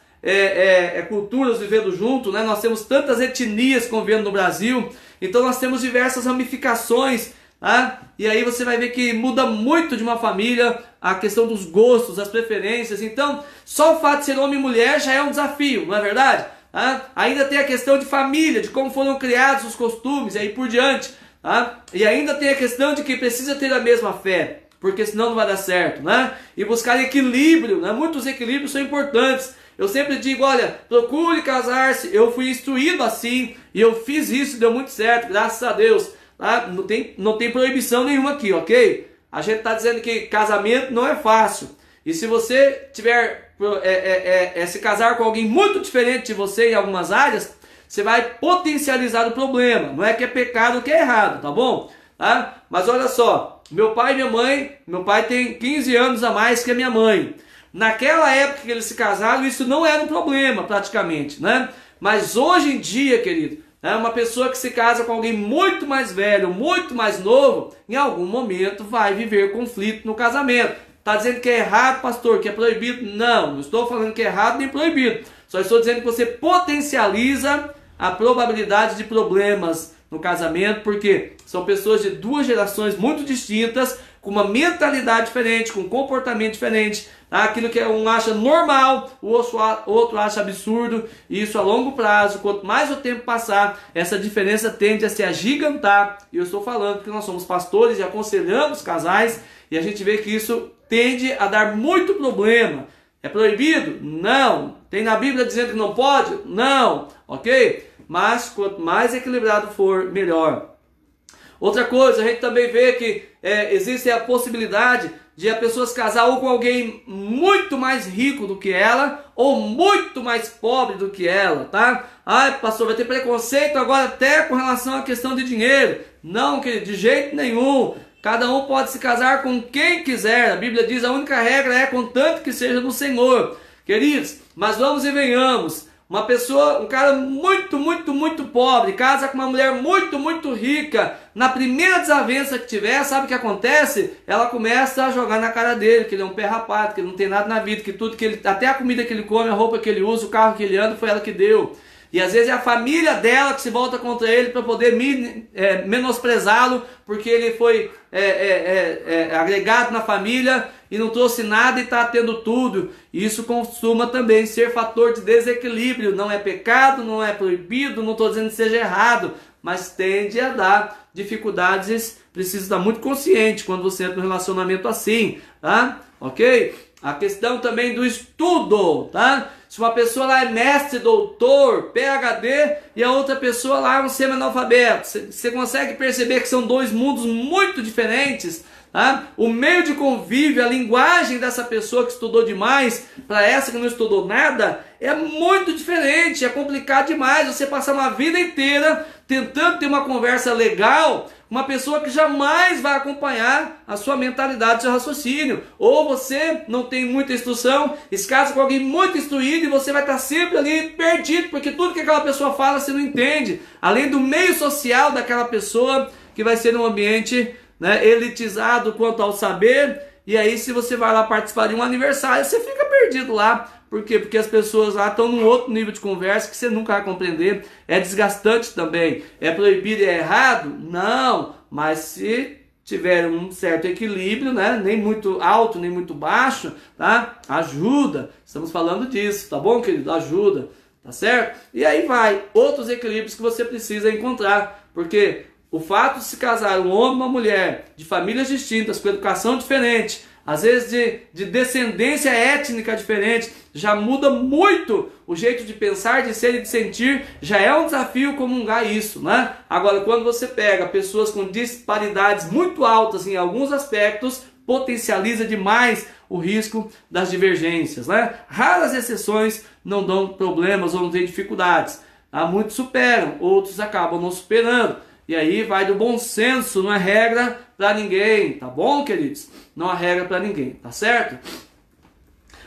culturas vivendo junto, né? Nós temos tantas etnias convivendo no Brasil, então nós temos diversas ramificações. Tá? E aí você vai ver que muda muito de uma família a questão dos gostos, as preferências. Então, só o fato de ser homem e mulher já é um desafio, não é verdade? Tá? Ainda tem a questão de família, de como foram criados os costumes e aí por diante. Tá? E ainda tem a questão de que precisa ter a mesma fé, porque senão não vai dar certo, né? E buscar equilíbrio, né? Muitos equilíbrios são importantes. Eu sempre digo, olha, procure casar-se. Eu fui instruído assim e eu fiz isso e deu muito certo, graças a Deus. Tá? Não tem proibição nenhuma aqui, ok? A gente está dizendo que casamento não é fácil. E se você tiver se casar com alguém muito diferente de você em algumas áreas, você vai potencializar o problema. Não é que é pecado ou que é errado, tá bom? Tá? Mas olha só, meu pai e minha mãe, meu pai tem 15 anos a mais que a minha mãe. Naquela época que eles se casaram, isso não era um problema praticamente, né? Mas hoje em dia, querido, uma pessoa que se casa com alguém muito mais velho, muito mais novo, em algum momento vai viver conflito no casamento. Está dizendo que é errado, pastor, que é proibido? Não estou falando que é errado nem proibido. Só estou dizendo que você potencializa a probabilidade de problemas no casamento, porque são pessoas de duas gerações muito distintas, com uma mentalidade diferente, com um comportamento diferente. Aquilo que um acha normal, o outro acha absurdo. E isso a longo prazo, quanto mais o tempo passar, essa diferença tende a se agigantar. E eu estou falando que nós somos pastores e aconselhamos casais, e a gente vê que isso tende a dar muito problema. É proibido? Não. Tem na Bíblia dizendo que não pode? Não. Ok? Mas quanto mais equilibrado for, melhor. Outra coisa, a gente também vê que existe a possibilidade de a pessoa se casar ou com alguém muito mais rico do que ela, ou muito mais pobre do que ela, tá? Ai, pastor, vai ter preconceito agora até com relação à questão de dinheiro. Não, querido, de jeito nenhum. Cada um pode se casar com quem quiser. A Bíblia diz, a única regra é contanto que seja no Senhor. Queridos, mas vamos e venhamos. Uma pessoa, um cara muito pobre, casa com uma mulher muito rica. Na primeira desavença que tiver, sabe o que acontece? Ela começa a jogar na cara dele, que ele é um pé rapado, que ele não tem nada na vida, que tudo que ele, até a comida que ele come, a roupa que ele usa, o carro que ele anda, foi ela que deu. E às vezes é a família dela que se volta contra ele para poder menosprezá-lo, porque ele foi agregado na família e não trouxe nada e está tendo tudo. E isso costuma também ser fator de desequilíbrio. Não é pecado, não é proibido, não estou dizendo que seja errado, mas tende a dar dificuldades. Precisa estar muito consciente quando você entra num relacionamento assim, tá? Ok? A questão também do estudo, tá? Se uma pessoa lá é mestre, doutor, PhD, e a outra pessoa lá é um semi-analfabeto, você consegue perceber que são dois mundos muito diferentes, tá? O meio de convívio, a linguagem dessa pessoa que estudou demais, para essa que não estudou nada, é muito diferente, é complicado demais você passar uma vida inteira tentando ter uma conversa legal, uma pessoa que jamais vai acompanhar a sua mentalidade, seu raciocínio. Ou você não tem muita instrução, se casa com alguém muito instruído e você vai estar sempre ali perdido, porque tudo que aquela pessoa fala você não entende. Além do meio social daquela pessoa, que vai ser um ambiente, né, elitizado quanto ao saber. E aí se você vai lá participar de um aniversário, você fica perdido lá. Por quê? Porque as pessoas lá estão num outro nível de conversa que você nunca vai compreender. É desgastante também. É proibido e é errado? Não. Mas se tiver um certo equilíbrio, né? Nem muito alto, nem muito baixo, tá? Ajuda. Estamos falando disso, tá bom, querido? Ajuda. Tá certo? E aí vai. Outros equilíbrios que você precisa encontrar. Porque o fato de se casar um homem e uma mulher de famílias distintas, com educação diferente, às vezes de descendência étnica diferente, já muda muito o jeito de pensar, de ser e de sentir. Já é um desafio comungar isso, né? Agora, quando você pega pessoas com disparidades muito altas em alguns aspectos, potencializa demais o risco das divergências, né? Raras exceções não dão problemas ou não têm dificuldades. Muitos superam, outros acabam não superando. E aí vai do bom senso, não é regra para ninguém, tá bom, queridos? Não há regra para ninguém, tá certo?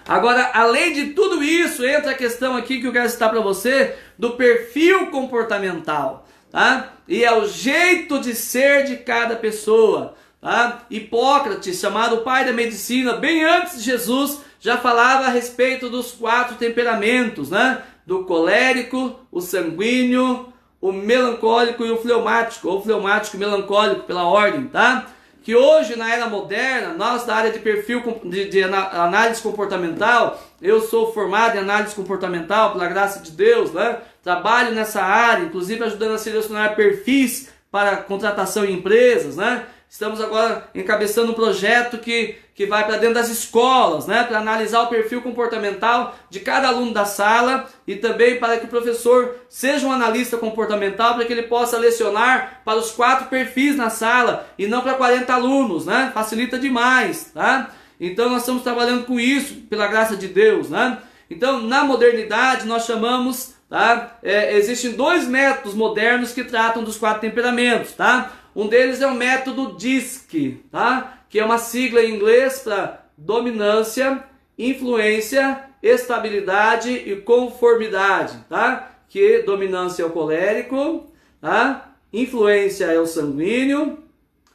Agora, além de tudo isso, entra a questão aqui que eu quero citar para você do perfil comportamental, tá? E é o jeito de ser de cada pessoa, tá? Hipócrates, chamado o pai da medicina, bem antes de Jesus, já falava a respeito dos 4 temperamentos, né? Do colérico, o sanguíneo, o melancólico e o fleumático, ou fleumático e melancólico pela ordem, tá? Que hoje, na era moderna, nós da área de perfil de análise comportamental, eu sou formado em análise comportamental, pela graça de Deus, né? Trabalho nessa área, inclusive ajudando a selecionar perfis para contratação em empresas, né? Estamos agora encabeçando um projeto que vai para dentro das escolas, né? Para analisar o perfil comportamental de cada aluno da sala e também para que o professor seja um analista comportamental, para que ele possa lecionar para os 4 perfis na sala e não para 40 alunos, né? Facilita demais, tá? Então nós estamos trabalhando com isso, pela graça de Deus, né? Então na modernidade nós chamamos, tá? Existem 2 métodos modernos que tratam dos 4 temperamentos, tá? Um deles é o método DISC, tá? Que é uma sigla em inglês para dominância, influência, estabilidade e conformidade, tá? Que dominância é o colérico, tá? Influência é o sanguíneo,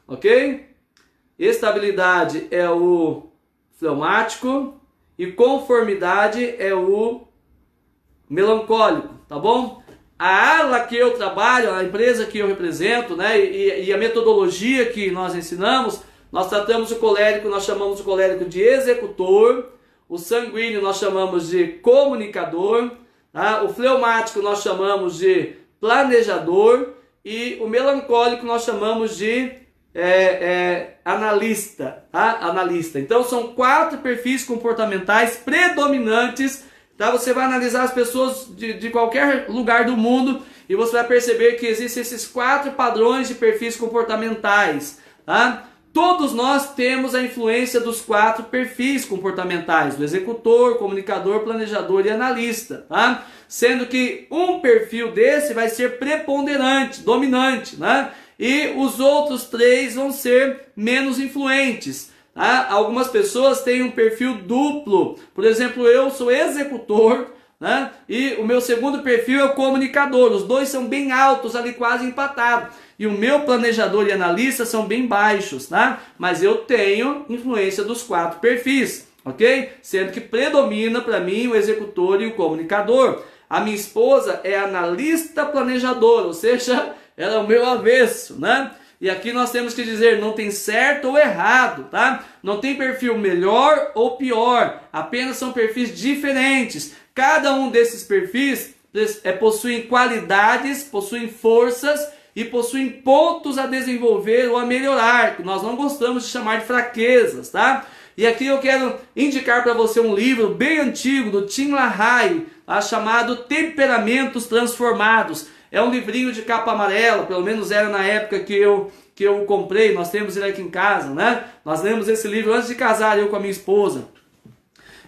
ok? Estabilidade é o fleumático e conformidade é o melancólico, tá bom? A ala que eu trabalho, a empresa que eu represento, né, e a metodologia que nós ensinamos, nós tratamos o colérico, nós chamamos o colérico de executor, o sanguíneo nós chamamos de comunicador, tá? O fleumático nós chamamos de planejador e o melancólico nós chamamos de analista, tá? Analista. Então são 4 perfis comportamentais predominantes. Tá? Você vai analisar as pessoas de qualquer lugar do mundo e você vai perceber que existem esses 4 padrões de perfis comportamentais. Tá? Todos nós temos a influência dos 4 perfis comportamentais, do executor, comunicador, planejador e analista. Tá? Sendo que um perfil desse vai ser preponderante, dominante, né? E os outros 3 vão ser menos influentes. Tá? Algumas pessoas têm um perfil duplo, por exemplo, eu sou executor, né? E o meu segundo perfil é o comunicador, os 2 são bem altos, ali quase empatados, e o meu planejador e analista são bem baixos, tá? Mas eu tenho influência dos 4 perfis, ok? Sendo que predomina para mim o executor e o comunicador. A minha esposa é analista planejador, ou seja, ela é o meu avesso, né? E aqui nós temos que dizer, não tem certo ou errado, tá? Não tem perfil melhor ou pior, apenas são perfis diferentes. Cada um desses perfis possuem qualidades, possuem forças e possuem pontos a desenvolver ou a melhorar, que nós não gostamos de chamar de fraquezas, tá? E aqui eu quero indicar para você um livro bem antigo do Tim LaHaye, chamado Temperamentos Transformados. É um livrinho de capa amarela, pelo menos era na época que eu comprei, nós temos ele aqui em casa, né? Nós lemos esse livro antes de casar, eu com a minha esposa.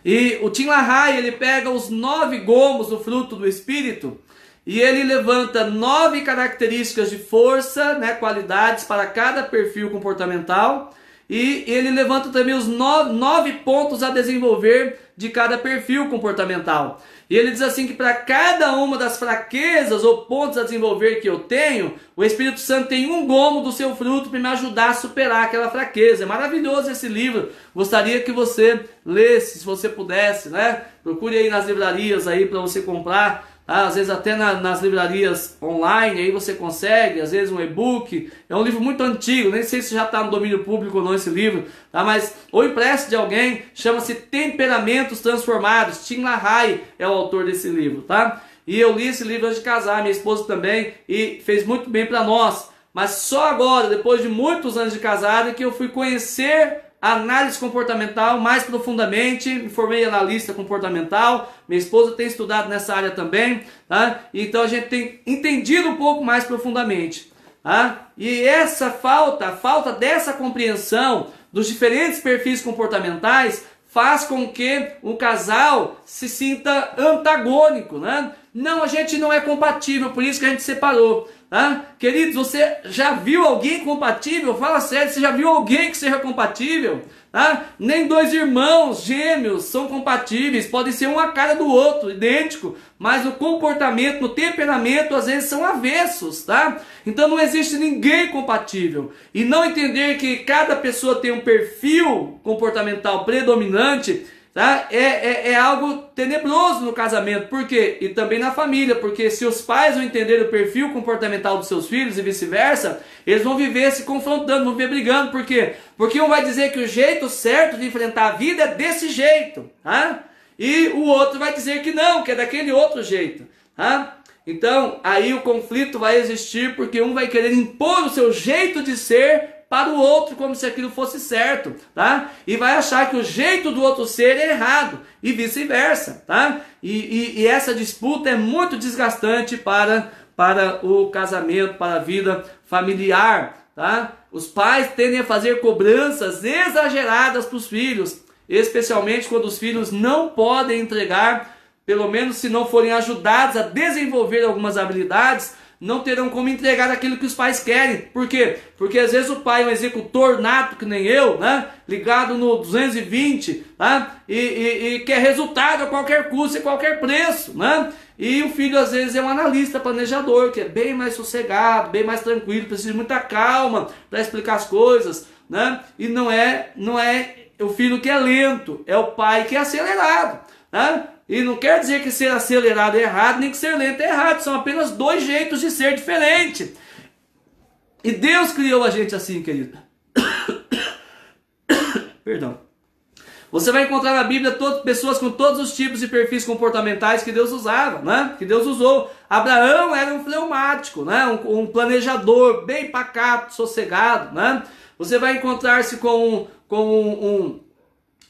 E o Tim LaHaye, ele pega os 9 gomos do fruto do Espírito e ele levanta 9 características de força, né, qualidades para cada perfil comportamental. E ele levanta também os 9 pontos a desenvolver de cada perfil comportamental. E ele diz assim que para cada uma das fraquezas ou pontos a desenvolver que eu tenho, o Espírito Santo tem um gomo do seu fruto para me ajudar a superar aquela fraqueza. É maravilhoso esse livro. Gostaria que você lesse, se você pudesse, né? Procure aí nas livrarias aí para você comprar. Às vezes até nas livrarias online, aí você consegue, às vezes um e-book. É um livro muito antigo, nem sei se já está no domínio público ou não esse livro, tá? Mas ou empreste de alguém, chama-se Temperamentos Transformados. Tim LaHaye é o autor desse livro, tá? E eu li esse livro antes de casar, minha esposa também, e fez muito bem para nós. Mas só agora, depois de muitos anos de casado, que eu fui conhecer a análise comportamental mais profundamente. Me formei analista comportamental, minha esposa tem estudado nessa área também, tá? Então a gente tem entendido um pouco mais profundamente, tá? E essa a falta dessa compreensão dos diferentes perfis comportamentais faz com que o casal se sinta antagônico, né? Não, a gente não é compatível, por isso que a gente separou. Tá? Queridos, você já viu alguém compatível? Fala sério, você já viu alguém que seja compatível? Tá? Nem dois irmãos gêmeos são compatíveis, podem ser um a cara do outro, idêntico, mas no comportamento, no temperamento, às vezes são avessos, tá? Então não existe ninguém compatível. E não entender que cada pessoa tem um perfil comportamental predominante, tá? É algo tenebroso no casamento. Por quê? E também na família, porque se os pais não entenderem o perfil comportamental dos seus filhos e vice-versa, eles vão viver se confrontando, vão viver brigando. Por quê? Porque um vai dizer que o jeito certo de enfrentar a vida é desse jeito, tá? E o outro vai dizer que não, que é daquele outro jeito, tá? Então, aí o conflito vai existir porque um vai querer impor o seu jeito de ser para o outro, como se aquilo fosse certo, tá? E vai achar que o jeito do outro ser é errado, e vice-versa, tá? E essa disputa é muito desgastante para o casamento, para a vida familiar, tá? Os pais tendem a fazer cobranças exageradas para os filhos, especialmente quando os filhos não podem entregar, pelo menos se não forem ajudados a desenvolver algumas habilidades, não terão como entregar aquilo que os pais querem. Por quê? Porque às vezes o pai é um executor nato, que nem eu, né? Ligado no 220, tá? E quer resultado a qualquer custo e qualquer preço, né? E o filho às vezes é um analista, planejador, que é bem mais sossegado, bem mais tranquilo, precisa de muita calma para explicar as coisas, né? E não é o filho que é lento, é o pai que é acelerado, né? E não quer dizer que ser acelerado é errado, nem que ser lento é errado. São apenas dois jeitos de ser diferente. E Deus criou a gente assim, querido. Perdão. Você vai encontrar na Bíblia pessoas com todos os tipos de perfis comportamentais que Deus usava, né? Que Deus usou. Abraão era um fleumático, né? Um planejador, bem pacato, sossegado, né? Você vai encontrar-se com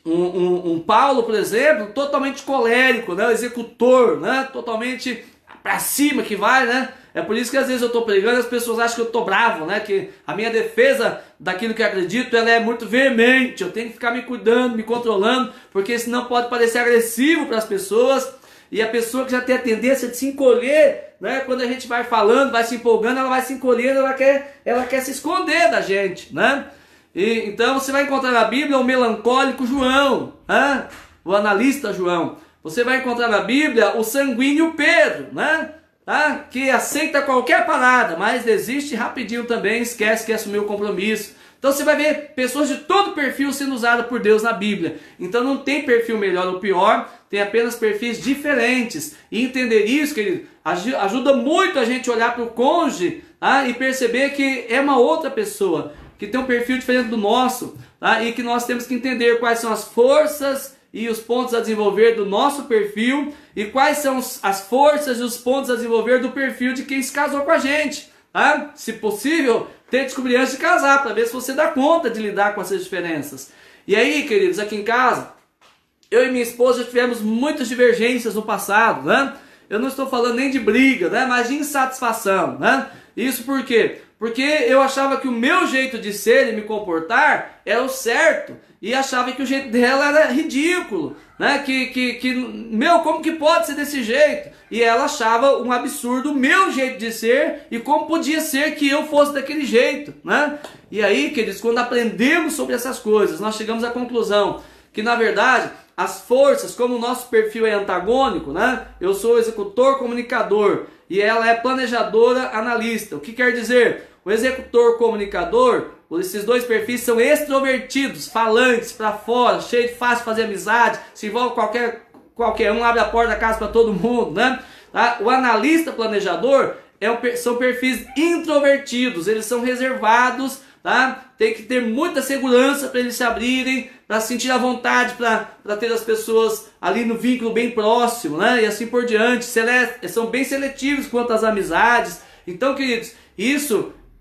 um Paulo, por exemplo, totalmente colérico, né? Executor, né? Totalmente pra cima que vai, né? É por isso que às vezes eu estou pregando e as pessoas acham que eu estou bravo, né? Que a minha defesa daquilo que acredito, ela é muito veemente. Eu tenho que ficar me cuidando, me controlando, porque senão pode parecer agressivo para as pessoas. E a pessoa que já tem a tendência de se encolher, né? Quando a gente vai falando, vai se empolgando, ela vai se encolhendo, ela quer se esconder da gente, né? E, então você vai encontrar na Bíblia o melancólico João, né? O analista João. Você vai encontrar na Bíblia o sanguíneo Pedro, né? Tá? Que aceita qualquer parada, mas desiste rapidinho também, esquece que assumiu o compromisso. Então você vai ver pessoas de todo perfil sendo usadas por Deus na Bíblia. Então não tem perfil melhor ou pior, tem apenas perfis diferentes. E entender isso, querido, ajuda muito a gente olhar para o cônjuge, tá? E perceber que é uma outra pessoa, que tem um perfil diferente do nosso, tá? E que nós temos que entender quais são as forças e os pontos a desenvolver do nosso perfil e quais são as forças e os pontos a desenvolver do perfil de quem se casou com a gente, tá? Se possível, tente descobrir antes de casar, para ver se você dá conta de lidar com essas diferenças. E aí, queridos, aqui em casa, eu e minha esposa tivemos muitas divergências no passado, né? Eu não estou falando nem de briga, né? Mas de insatisfação, né? Isso por quê? Porque eu achava que o meu jeito de ser e me comportar era o certo. E achava que o jeito dela era ridículo, né? Como que pode ser desse jeito? E ela achava um absurdo o meu jeito de ser e como podia ser que eu fosse daquele jeito, né? E aí, queridos, quando aprendemos sobre essas coisas, nós chegamos à conclusão que, na verdade, as forças, como o nosso perfil é antagônico, né? Eu sou executor comunicador e ela é planejadora analista. O que quer dizer? O executor comunicador, esses dois perfis são extrovertidos, falantes, para fora, cheio de fácil de fazer amizade, se envolve qualquer um, abre a porta da casa para todo mundo, né? Tá? O analista planejador são perfis introvertidos, eles são reservados, tá? Tem que ter muita segurança para eles se abrirem, para sentir a vontade, para ter as pessoas ali no vínculo bem próximo, né? E assim por diante. São bem seletivos quanto às amizades. Então, queridos,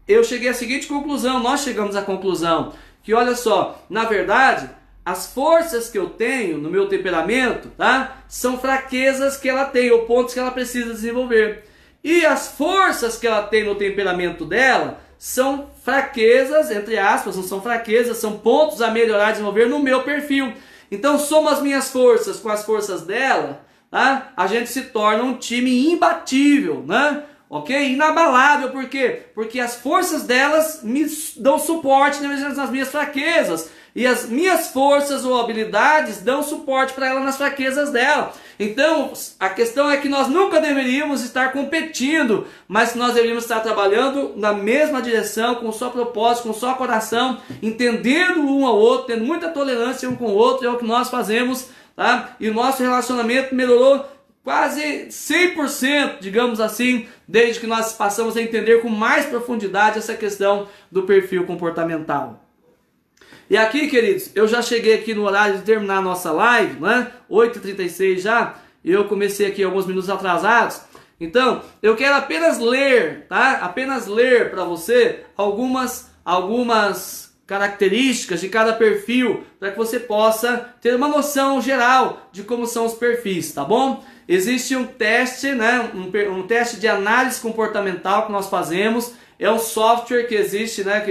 eu cheguei à seguinte conclusão, nós chegamos à conclusão, que olha só, na verdade, as forças que eu tenho no meu temperamento, tá? São fraquezas que ela tem, ou pontos que ela precisa desenvolver. E as forças que ela tem no temperamento dela são fraquezas, entre aspas, não são fraquezas, são pontos a melhorar, desenvolver no meu perfil. Então, soma as minhas forças com as forças dela, tá? A gente se torna um time imbatível, né? ok? Inabalável, por quê? Porque as forças delas me dão suporte nas minhas fraquezas. E as minhas forças ou habilidades dão suporte para ela nas fraquezas dela. Então, a questão é que nós nunca deveríamos estar competindo, mas nós deveríamos estar trabalhando na mesma direção, com o só propósito, com o só coração, entendendo um ao outro, tendo muita tolerância um com o outro, é o que nós fazemos, tá? E o nosso relacionamento melhorou quase 100%, digamos assim, desde que nós passamos a entender com mais profundidade essa questão do perfil comportamental. E aqui, queridos, eu já cheguei aqui no horário de terminar a nossa live, né? 8h36 já, e eu comecei aqui alguns minutos atrasados. Então, eu quero apenas ler, tá? Apenas ler para você algumas características de cada perfil, para que você possa ter uma noção geral de como são os perfis, tá bom? Existe um teste, né? Um teste de análise comportamental que nós fazemos. É um software que existe, né?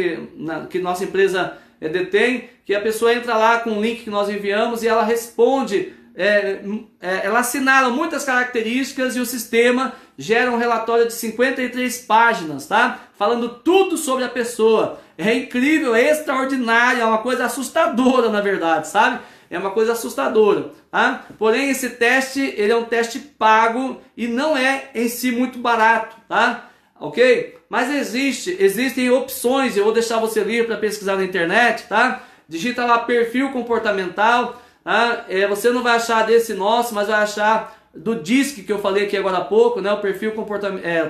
Que nossa empresa detém, que a pessoa entra lá com o link que nós enviamos e ela responde, ela assinala muitas características e o sistema gera um relatório de 53 páginas, tá? Falando tudo sobre a pessoa. É incrível, é extraordinário, é uma coisa assustadora, na verdade, sabe? É uma coisa assustadora, tá? Porém, esse teste, ele é um teste pago e não é em si muito barato, tá? Ok? Mas existem opções, eu vou deixar você livre para pesquisar na internet, tá? Digita lá perfil comportamental, tá? Você não vai achar desse nosso, mas vai achar do DISC que eu falei aqui agora há pouco, né? O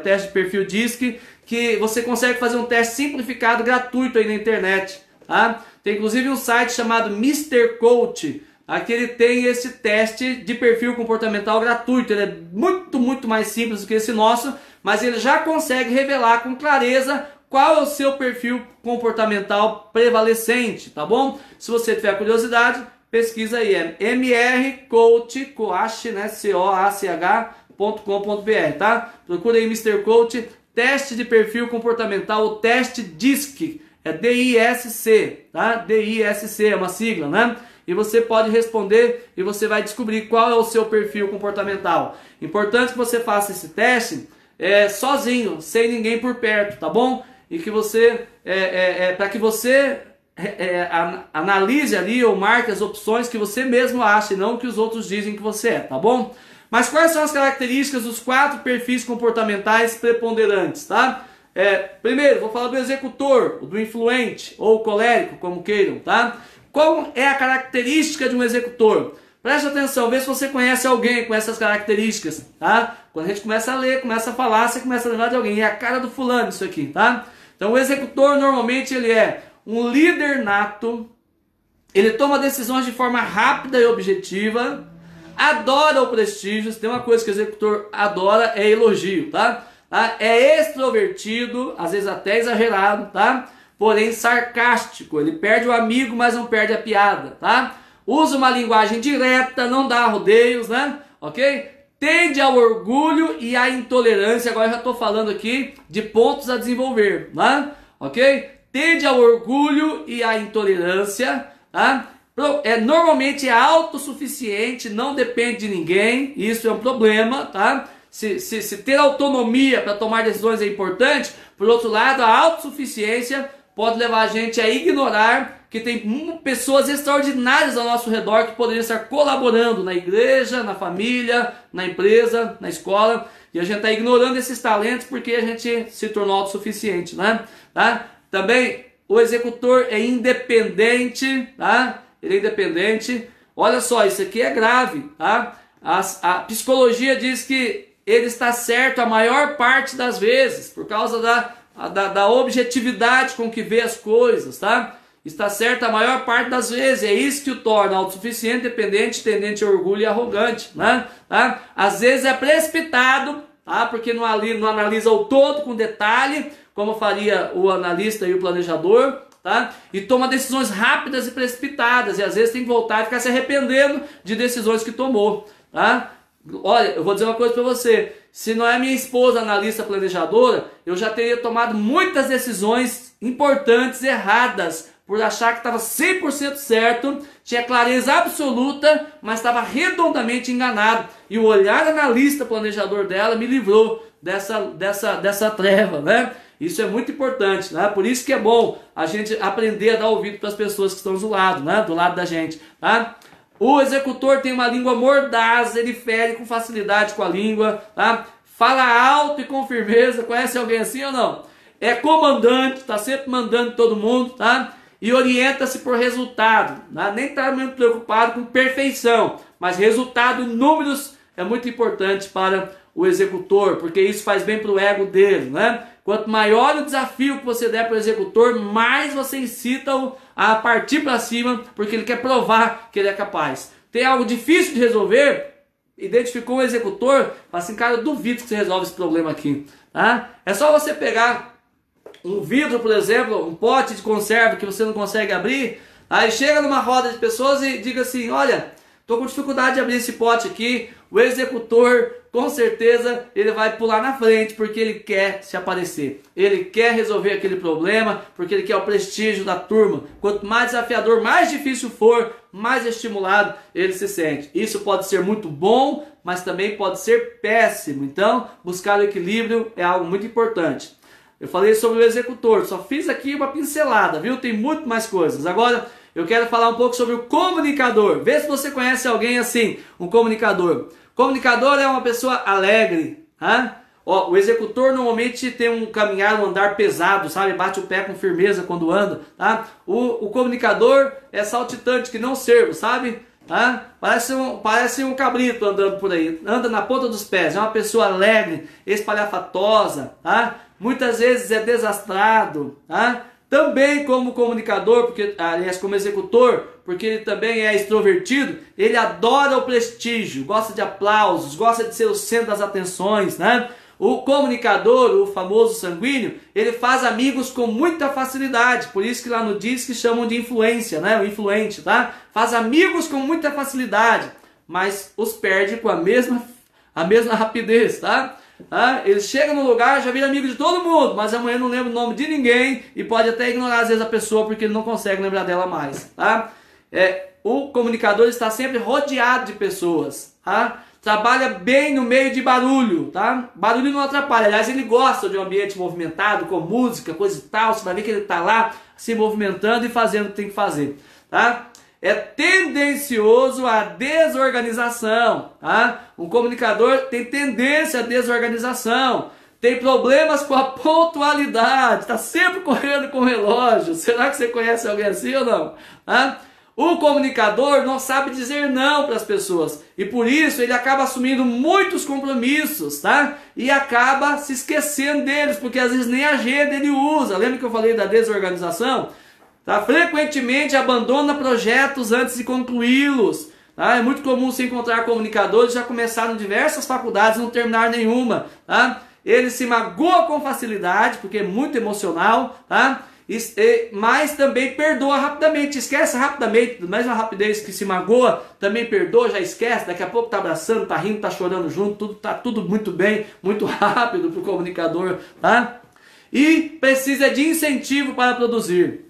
teste de perfil DISC, que você consegue fazer um teste simplificado, gratuito aí na internet, tá? Tem inclusive um site chamado Mr. Coach, aqui ele tem esse teste de perfil comportamental gratuito. Ele é muito mais simples do que esse nosso, mas ele já consegue revelar com clareza qual é o seu perfil comportamental prevalecente, tá bom? Se você tiver curiosidade, pesquisa aí, é mrcoach, né, coach.com.br, tá? Procura aí Mr. Coach, teste de perfil comportamental, o teste DISC, é DISC, tá? DISC é uma sigla, né? E você pode responder e você vai descobrir qual é o seu perfil comportamental. Importante que você faça esse teste sozinho, sem ninguém por perto, tá bom? E que você, para que você analise ali ou marque as opções que você mesmo acha e não o que os outros dizem que você é, tá bom? Mas quais são as características dos 4 perfis comportamentais preponderantes, tá? Primeiro, vou falar do executor, do influente ou colérico, como queiram, tá? Qual é a característica de um executor? Preste atenção, vê se você conhece alguém com essas características, tá? Quando a gente começa a ler, começa a falar, você começa a lembrar de alguém. É a cara do fulano isso aqui, tá? Então o executor normalmente ele é um líder nato, ele toma decisões de forma rápida e objetiva, adora o prestígio. Se tem uma coisa que o executor adora é elogio, tá? É extrovertido, às vezes até exagerado, tá? Porém sarcástico, ele perde o amigo, mas não perde a piada, tá? Usa uma linguagem direta, não dá rodeios, né? Ok? Tende ao orgulho e à intolerância. Agora eu já estou falando aqui de pontos a desenvolver, né? Ok? Tende ao orgulho e à intolerância, tá? Normalmente é autossuficiente, não depende de ninguém. Isso é um problema, tá? Se ter autonomia para tomar decisões é importante, por outro lado, a autossuficiência pode levar a gente a ignorar que tem pessoas extraordinárias ao nosso redor que poderiam estar colaborando na igreja, na família, na empresa, na escola, e a gente está ignorando esses talentos porque a gente se tornou autossuficiente, né? Tá? Também o executor é independente, tá? Ele é independente. Olha só, isso aqui é grave, tá? A psicologia diz que ele está certo a maior parte das vezes, por causa da objetividade com que vê as coisas, tá? Está certo a maior parte das vezes, é isso que o torna autossuficiente, dependente, tendente a orgulho e arrogante, né? Tá? Às vezes é precipitado, tá? Porque não analisa o todo com detalhe, como faria o analista e o planejador, tá? E toma decisões rápidas e precipitadas, e às vezes tem que voltar e ficar se arrependendo de decisões que tomou, tá? Olha, eu vou dizer uma coisa para você, se não é minha esposa analista planejadora, eu já teria tomado muitas decisões importantes erradas, por achar que estava 100% certo, tinha clareza absoluta, mas estava redondamente enganado. E o olhar analista, planejador dela, me livrou dessa treva, né? Isso é muito importante, né? Por isso que é bom a gente aprender a dar ouvido para as pessoas que estão do lado, né? Do lado da gente, tá? O executor tem uma língua mordaz, ele fere com facilidade com a língua, tá? Fala alto e com firmeza. Conhece alguém assim ou não? É comandante, está sempre mandando todo mundo, tá? E orienta-se por resultado, tá? Nem está muito preocupado com perfeição, mas resultado, números é muito importante para o executor, porque isso faz bem para o ego dele, né? Quanto maior o desafio que você der para o executor, mais você incita-o a partir para cima, porque ele quer provar que ele é capaz. Tem algo difícil de resolver? Identificou um executor, fala assim, cara, eu duvido que você resolve esse problema aqui, tá? É só você pegar um vidro, por exemplo, um pote de conserva que você não consegue abrir, aí chega numa roda de pessoas e diga assim, olha, estou com dificuldade de abrir esse pote aqui. O executor, com certeza, ele vai pular na frente porque ele quer se aparecer. Ele quer resolver aquele problema porque ele quer o prestígio da turma. Quanto mais desafiador, mais difícil for, mais estimulado ele se sente. Isso pode ser muito bom, mas também pode ser péssimo. Então, buscar o equilíbrio é algo muito importante. Eu falei sobre o executor, só fiz aqui uma pincelada, viu? Tem muito mais coisas. Agora, eu quero falar um pouco sobre o comunicador. Vê se você conhece alguém assim, um comunicador. Comunicador é uma pessoa alegre, tá? Ó, o executor normalmente tem um caminhar, um andar pesado, sabe? Bate o pé com firmeza quando anda, tá? O comunicador é saltitante, que não servo, sabe? Tá? Parece um cabrito andando por aí, anda na ponta dos pés, é uma pessoa alegre, espalhafatosa, tá? Muitas vezes é desastrado, tá? Também como comunicador, porque, aliás, como executor, porque ele também é extrovertido, ele adora o prestígio, gosta de aplausos, gosta de ser o centro das atenções, né? O comunicador, o famoso sanguíneo, ele faz amigos com muita facilidade, por isso que lá no Disque chamam de influência, né? O influente, tá? Faz amigos com muita facilidade, mas os perde com a mesma rapidez, tá? Ele chega no lugar, já vira amigo de todo mundo, mas amanhã não lembra o nome de ninguém e pode até ignorar às vezes a pessoa porque ele não consegue lembrar dela mais, tá? O comunicador está sempre rodeado de pessoas, tá? Trabalha bem no meio de barulho, tá? Barulho não atrapalha, aliás ele gosta de um ambiente movimentado, com música, coisa e tal, você vai ver que ele está lá se movimentando e fazendo o que tem que fazer, tá? É tendencioso à desorganização, tá? Um comunicador tem tendência à desorganização, tem problemas com a pontualidade, está sempre correndo com o relógio. Será que você conhece alguém assim ou não? Tá? O comunicador não sabe dizer não para as pessoas e por isso ele acaba assumindo muitos compromissos, tá? E acaba se esquecendo deles, porque às vezes nem a agenda ele usa. Lembra que eu falei da desorganização? Tá? Frequentemente abandona projetos antes de concluí-los. Tá? É muito comum se encontrar comunicadores que já começaram diversas faculdades e não terminaram nenhuma. Tá? Ele se magoa com facilidade, porque é muito emocional, tá? Mas também perdoa rapidamente, esquece rapidamente, da mesma rapidez que se magoa, também perdoa, já esquece, daqui a pouco tá abraçando, tá rindo, tá chorando junto, tá tudo muito bem, muito rápido para o comunicador. Tá? E precisa de incentivo para produzir.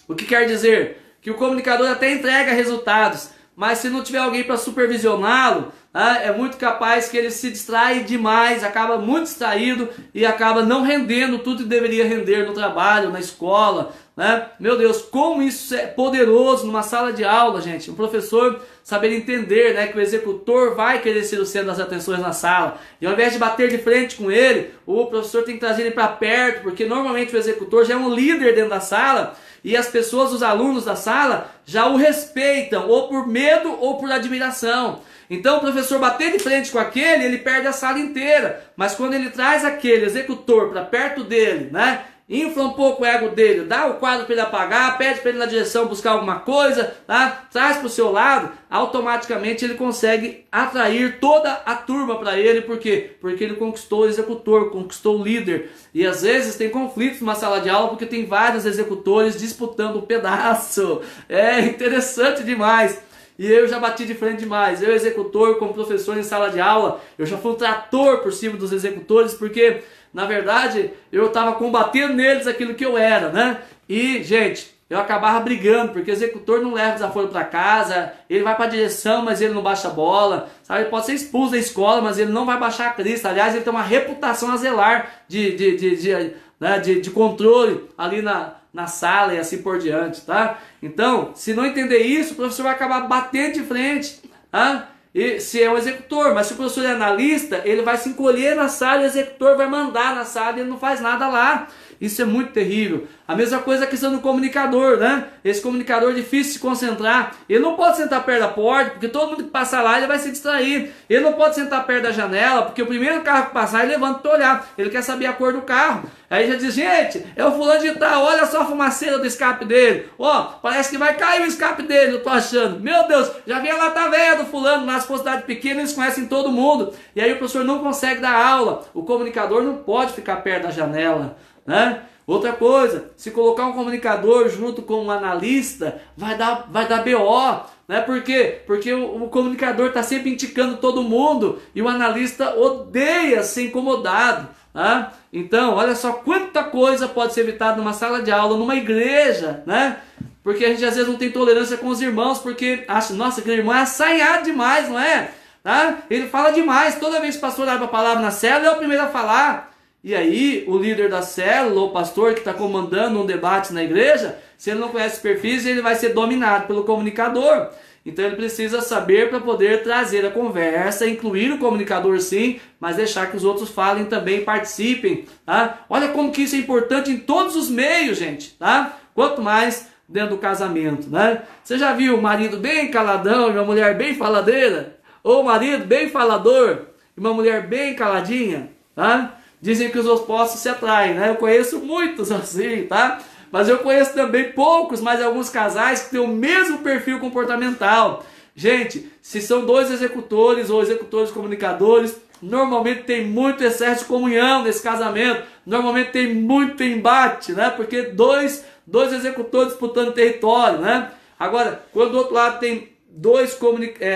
O que quer dizer? Que o comunicador até entrega resultados, mas se não tiver alguém para supervisioná-lo, é muito capaz que ele se distrai demais, acaba muito distraído e acaba não rendendo tudo que deveria render no trabalho, na escola, né? Meu Deus, como isso é poderoso numa sala de aula, gente. O professor saber entender, né, que o executor vai querer ser o centro das atenções na sala. E ao invés de bater de frente com ele, o professor tem que trazer ele para perto, porque normalmente o executor já é um líder dentro da sala e as pessoas, os alunos da sala, já o respeitam, ou por medo ou por admiração. Então o professor bater de frente com aquele, ele perde a sala inteira. Mas quando ele traz aquele executor para perto dele, né, infla um pouco o ego dele, dá o quadro para ele apagar, pede para ele na direção buscar alguma coisa, tá? Traz para o seu lado, automaticamente ele consegue atrair toda a turma para ele. Por quê? Porque ele conquistou o executor, conquistou o líder. E às vezes tem conflitos numa sala de aula porque tem vários executores disputando um pedaço. É interessante demais. E eu já bati de frente demais. Eu, executor, como professor em sala de aula, eu já fui um trator por cima dos executores, porque, na verdade, eu estava combatendo neles aquilo que eu era, né? E, gente, eu acabava brigando, porque o executor não leva desaforo para casa, ele vai para a direção, mas ele não baixa a bola, sabe? Ele pode ser expulso da escola, mas ele não vai baixar a crista. Aliás, ele tem uma reputação a zelar de controle ali na sala e assim por diante, tá? Então, se não entender isso, o professor vai acabar batendo de frente, tá? E se é um executor, mas se o professor é analista, ele vai se encolher na sala e o executor vai mandar na sala e ele não faz nada lá. Isso é muito terrível. A mesma coisa a questão do comunicador, né? Esse comunicador é difícil de se concentrar. Ele não pode sentar perto da porta, porque todo mundo que passar lá ele vai se distrair. Ele não pode sentar perto da janela, porque o primeiro carro que passar ele levanta para olhar. Ele quer saber a cor do carro. Aí já diz, gente, é o fulano de tal, olha só a fumaceira do escape dele. Ó, parece que vai cair o escape dele, eu tô achando. Meu Deus, já vi a lata velha do fulano, nas cidades pequenas eles conhecem todo mundo. E aí o professor não consegue dar aula. O comunicador não pode ficar perto da janela, né? Outra coisa, se colocar um comunicador junto com um analista, vai dar BO, né? Por quê? Porque o comunicador está sempre indicando todo mundo e o analista odeia ser incomodado, tá? Então, olha só quanta coisa pode ser evitada numa sala de aula, numa igreja, né? Porque a gente às vezes não tem tolerância com os irmãos, porque acha, nossa, aquele irmão é assanhado demais, não é? Tá? Ele fala demais, toda vez que o pastor abre a palavra na célula, é o primeiro a falar. E aí, o líder da célula, o pastor que está comandando um debate na igreja, se ele não conhece perfis, ele vai ser dominado pelo comunicador. Então ele precisa saber para poder trazer a conversa, incluir o comunicador sim, mas deixar que os outros falem também, participem. Tá? Olha como que isso é importante em todos os meios, gente. Tá? Quanto mais dentro do casamento. Né? Você já viu o marido bem caladão e uma mulher bem faladeira? Ou o marido bem falador e uma mulher bem caladinha? Tá? Dizem que os opostos se atraem, né? Eu conheço muitos assim, tá? Mas eu conheço também poucos, mas alguns casais que têm o mesmo perfil comportamental. Gente, se são dois executores ou executores comunicadores, normalmente tem muito excesso de comunhão nesse casamento. Normalmente tem muito embate, né? Porque dois executores disputando território, né? Agora, quando do outro lado tem dois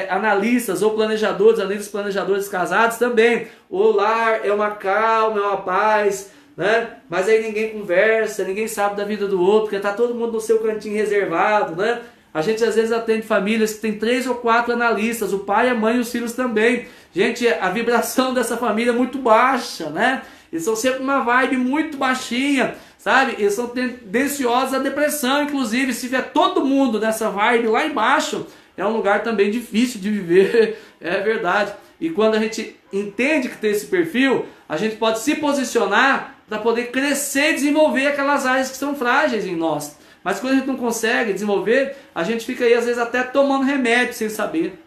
analistas ou planejadores casados também. O lar é uma calma, é uma paz, né? Mas aí ninguém conversa, ninguém sabe da vida do outro, porque está todo mundo no seu cantinho reservado, né? A gente às vezes atende famílias que tem 3 ou 4 analistas, o pai, a mãe e os filhos também. Gente, a vibração dessa família é muito baixa, né? Eles são sempre uma vibe muito baixinha, sabe? Eles são tendenciosos à depressão, inclusive, se vier todo mundo nessa vibe lá embaixo, é um lugar também difícil de viver, é verdade. E quando a gente entende que tem esse perfil, a gente pode se posicionar para poder crescer e desenvolver aquelas áreas que são frágeis em nós. Mas quando a gente não consegue desenvolver, a gente fica aí às vezes até tomando remédio sem saber.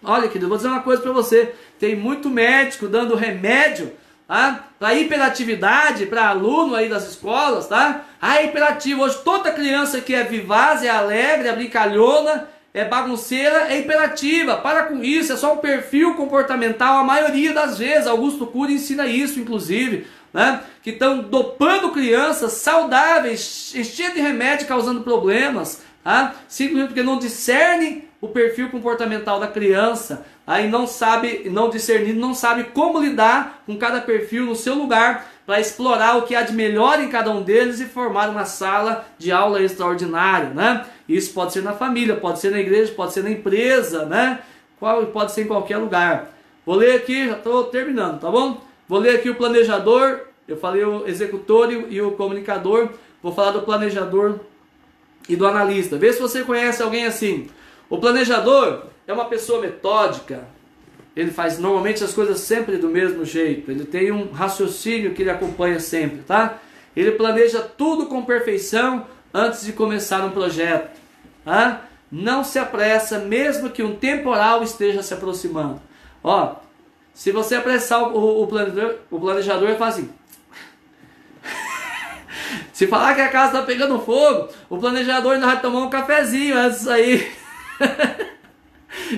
Olha, querido, eu vou dizer uma coisa para você. Tem muito médico dando remédio, tá? Para hiperatividade, para aluno aí das escolas, tá? Ah, é hiperativo. Hoje toda criança que é vivaz, é alegre, é brincalhona, é bagunceira, é hiperativa. Para com isso, é só um perfil comportamental. A maioria das vezes, Augusto Cury ensina isso, inclusive, né? Que estão dopando crianças saudáveis, enchendo de remédio, causando problemas, tá? Simplesmente porque não discernem o perfil comportamental da criança, aí não discernir, não sabe como lidar com cada perfil no seu lugar, para explorar o que há de melhor em cada um deles e formar uma sala de aula extraordinária, né? Isso pode ser na família, pode ser na igreja, pode ser na empresa, né? Pode ser em qualquer lugar. Vou ler aqui, já estou terminando, tá bom? Vou ler aqui o planejador, eu falei o executor e o comunicador, vou falar do planejador e do analista. Vê se você conhece alguém assim. O planejador é uma pessoa metódica, ele faz normalmente as coisas sempre do mesmo jeito, ele tem um raciocínio que ele acompanha sempre, tá? Ele planeja tudo com perfeição antes de começar um projeto, tá? Não se apressa, mesmo que um temporal esteja se aproximando. Ó, se você apressar o planejador, ele fala assim... Se falar que a casa está pegando fogo, o planejador ainda vai tomar um cafezinho antes disso aí.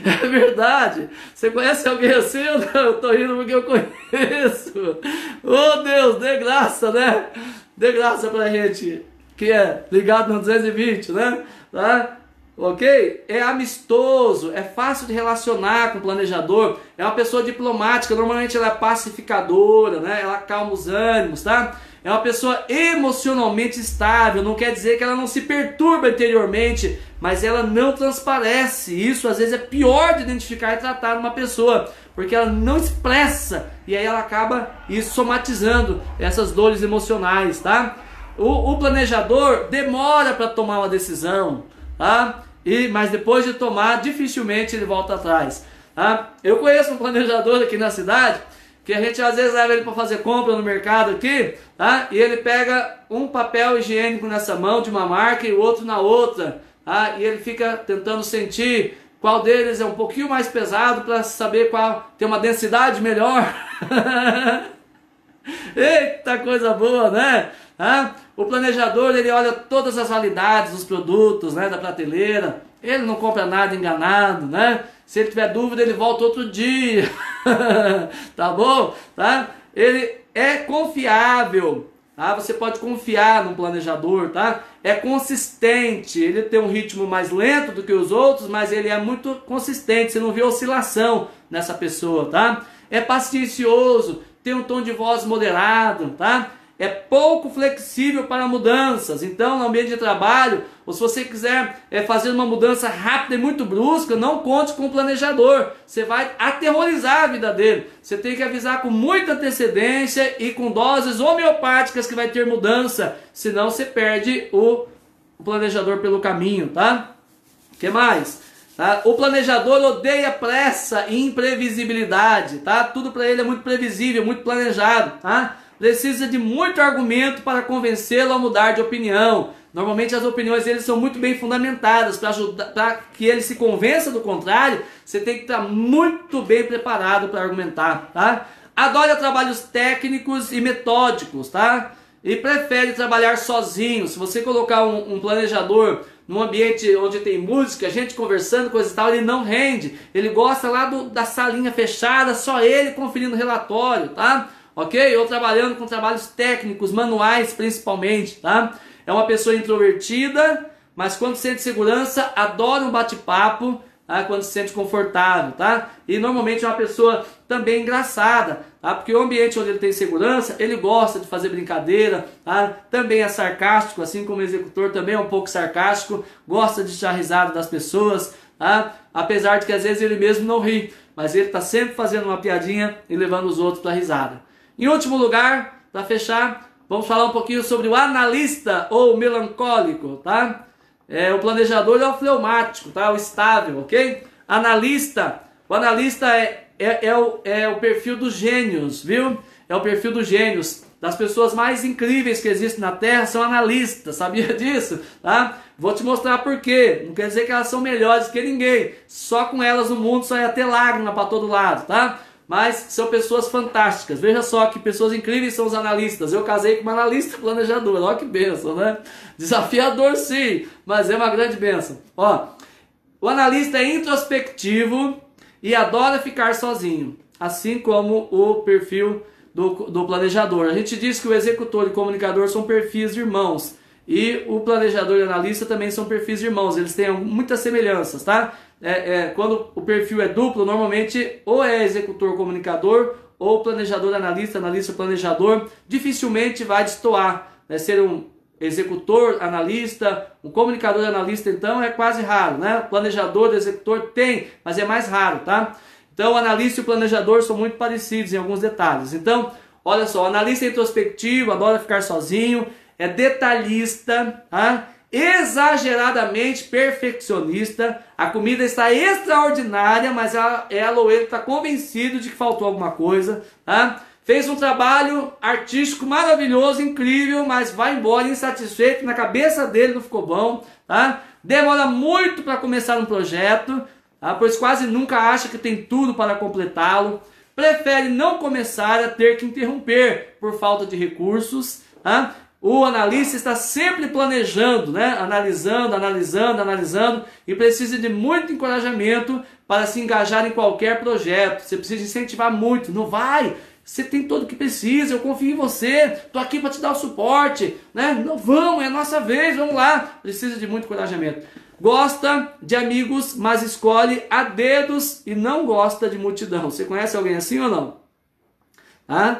É verdade. Você conhece alguém assim ou não? Eu tô rindo porque eu conheço. Oh Deus, dê graça, né? Dê graça pra gente que é ligado no 220, né? Tá? ok? É amistoso, é fácil de relacionar com o planejador, é uma pessoa diplomática, normalmente ela é pacificadora, né? Ela acalma os ânimos, tá? É uma pessoa emocionalmente estável, não quer dizer que ela não se perturba interiormente, mas ela não transparece. Isso às vezes é pior de identificar e tratar numa pessoa, porque ela não expressa, e aí ela acaba isso somatizando essas dores emocionais, tá? O planejador demora para tomar uma decisão, tá? Mas depois de tomar, dificilmente ele volta atrás, tá? Eu conheço um planejador aqui na cidade, que a gente às vezes leva ele para fazer compra no mercado aqui, tá? E ele pega um papel higiênico nessa mão de uma marca e o outro na outra, tá? E ele fica tentando sentir qual deles é um pouquinho mais pesado para saber qual tem uma densidade melhor. Eita, coisa boa, né? O planejador, ele olha todas as validades dos produtos, né, da prateleira. Ele não compra nada enganado, né? Se ele tiver dúvida, ele volta outro dia. Tá bom? Tá? Ele é confiável, tá? Você pode confiar num planejador, tá? É consistente, ele tem um ritmo mais lento do que os outros, mas ele é muito consistente, você não vê oscilação nessa pessoa, tá? É paciencioso, tem um tom de voz moderado, tá? É pouco flexível para mudanças. Então, no ambiente de trabalho, ou se você quiser fazer uma mudança rápida e muito brusca, não conte com o planejador. Você vai aterrorizar a vida dele. Você tem que avisar com muita antecedência e com doses homeopáticas que vai ter mudança. Senão você perde o planejador pelo caminho, tá? O que mais? Tá? O planejador odeia pressa e imprevisibilidade, tá? Tudo para ele é muito previsível, muito planejado, tá? Precisa de muito argumento para convencê-lo a mudar de opinião. Normalmente as opiniões deles são muito bem fundamentadas. Para que ele se convença do contrário, você tem que estar muito bem preparado para argumentar, tá? Adora trabalhos técnicos e metódicos, tá? E prefere trabalhar sozinho. Se você colocar um planejador num ambiente onde tem música, gente conversando, coisa e tal, ele não rende. Ele gosta lá da salinha fechada, só ele conferindo relatório, tá? Ok? Ou trabalhando com trabalhos técnicos, manuais principalmente, tá? É uma pessoa introvertida, mas quando sente segurança, adora um bate-papo, tá? Quando se sente confortável, tá? E normalmente é uma pessoa também engraçada, tá? Porque o ambiente onde ele tem segurança, ele gosta de fazer brincadeira, tá? Também é sarcástico, assim como o executor também é um pouco sarcástico, gosta de tirar risada das pessoas, tá? Apesar de que às vezes ele mesmo não ri, mas ele está sempre fazendo uma piadinha e levando os outros para risada. Em último lugar, para fechar, vamos falar um pouquinho sobre o analista ou melancólico, tá? O planejador é o fleumático, tá? O estável, ok? O analista é o perfil dos gênios, viu? É o perfil dos gênios. Das pessoas mais incríveis que existem na Terra são analistas, sabia disso? Tá? Vou te mostrar por quê. Não quer dizer que elas são melhores que ninguém. Só com elas o mundo só ia ter lágrima para todo lado, tá? Mas são pessoas fantásticas. Veja só que pessoas incríveis são os analistas. Eu casei com uma analista planejadora. Olha que bênção, né? Desafiador sim, mas é uma grande bênção. Ó, o analista é introspectivo e adora ficar sozinho, assim como o perfil do planejador. A gente diz que o executor e o comunicador são perfis irmãos. E o planejador e o analista também são perfis irmãos. Eles têm muitas semelhanças, tá? Quando o perfil é duplo, normalmente ou é executor comunicador ou planejador analista, analista planejador. Dificilmente vai destoar, né? Ser um executor analista, um comunicador analista, então é quase raro, né? Planejador executor tem, mas é mais raro, tá? Então o analista e o planejador são muito parecidos em alguns detalhes. Então, olha só, o analista é introspectivo, adora ficar sozinho, é detalhista, tá? Exageradamente perfeccionista. A comida está extraordinária, mas ela ou ele está convencido de que faltou alguma coisa, tá? Fez um trabalho artístico maravilhoso, incrível, mas vai embora insatisfeito, na cabeça dele não ficou bom, tá? Demora muito para começar um projeto, tá? Pois quase nunca acha que tem tudo para completá-lo. Prefere não começar a ter que interromper por falta de recursos, tá? O analista está sempre planejando, né? Analisando e precisa de muito encorajamento para se engajar em qualquer projeto. Você precisa incentivar muito. Não vai, você tem tudo o que precisa, eu confio em você, estou aqui para te dar o suporte, né? Não, vamos, é a nossa vez, vamos lá. Precisa de muito encorajamento. Gosta de amigos, mas escolhe a dedos e não gosta de multidão. Você conhece alguém assim ou não? Ah?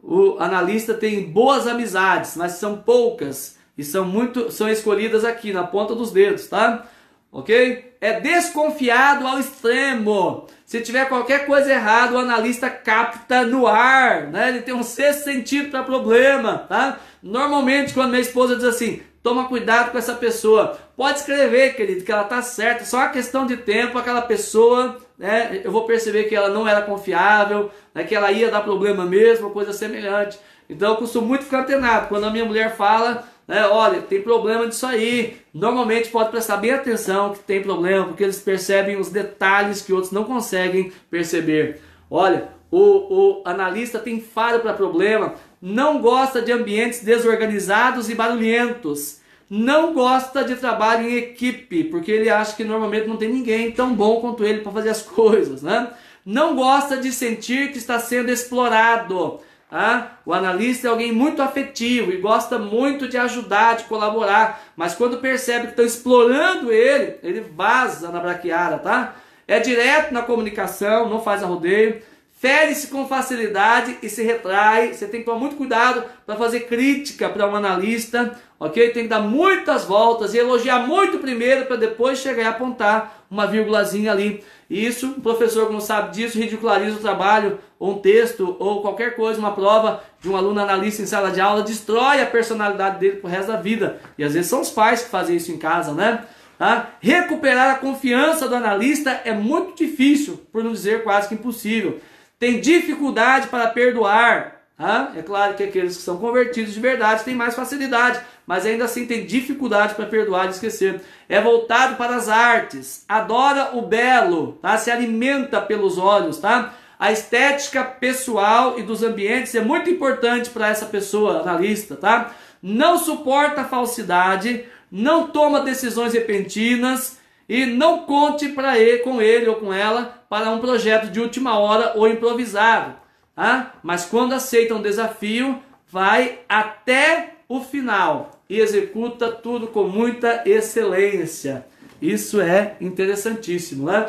O analista tem boas amizades, mas são poucas e são escolhidas aqui na ponta dos dedos, tá? Ok? É desconfiado ao extremo. Se tiver qualquer coisa errada, o analista capta no ar, né? Ele tem um sexto sentido para problema, tá? Normalmente, quando minha esposa diz assim, toma cuidado com essa pessoa, pode escrever, querido, que ela tá certa, só uma questão de tempo, aquela pessoa, né? Eu vou perceber que ela não era confiável, né? Que ela ia dar problema mesmo, coisa semelhante. Então eu costumo muito ficar antenado. Quando a minha mulher fala, né, olha, tem problema disso aí, normalmente pode prestar bem atenção que tem problema, porque eles percebem os detalhes que outros não conseguem perceber. Olha, o analista tem faro para problema, não gosta de ambientes desorganizados e barulhentos, não gosta de trabalho em equipe, porque ele acha que normalmente não tem ninguém tão bom quanto ele para fazer as coisas, né? Não gosta de sentir que está sendo explorado. Ah, o analista é alguém muito afetivo e gosta muito de ajudar, de colaborar, mas quando percebe que estão explorando ele, ele vaza na braquiara, tá? É direto na comunicação, não faz arrodeio, fere-se com facilidade e se retrai. Você tem que tomar muito cuidado para fazer crítica para um analista, ok? Tem que dar muitas voltas e elogiar muito primeiro para depois chegar e apontar uma vírgulazinha ali. E isso, o professor que não sabe disso, ridiculariza o trabalho, ou um texto, ou qualquer coisa, uma prova de um aluno analista em sala de aula, destrói a personalidade dele pro resto da vida. E às vezes são os pais que fazem isso em casa, né? Tá? Recuperar a confiança do analista é muito difícil, por não dizer quase que impossível. Tem dificuldade para perdoar. Tá? É claro que aqueles que são convertidos de verdade têm mais facilidade, mas ainda assim tem dificuldade para perdoar e esquecer. É voltado para as artes, adora o belo, tá? Se alimenta pelos olhos, tá? A estética pessoal e dos ambientes é muito importante para essa pessoa analista, tá? Não suporta a falsidade, não toma decisões repentinas e não conte com ele ou com ela para um projeto de última hora ou improvisado, tá? Mas quando aceita um desafio, vai até o final e executa tudo com muita excelência. Isso é interessantíssimo, né?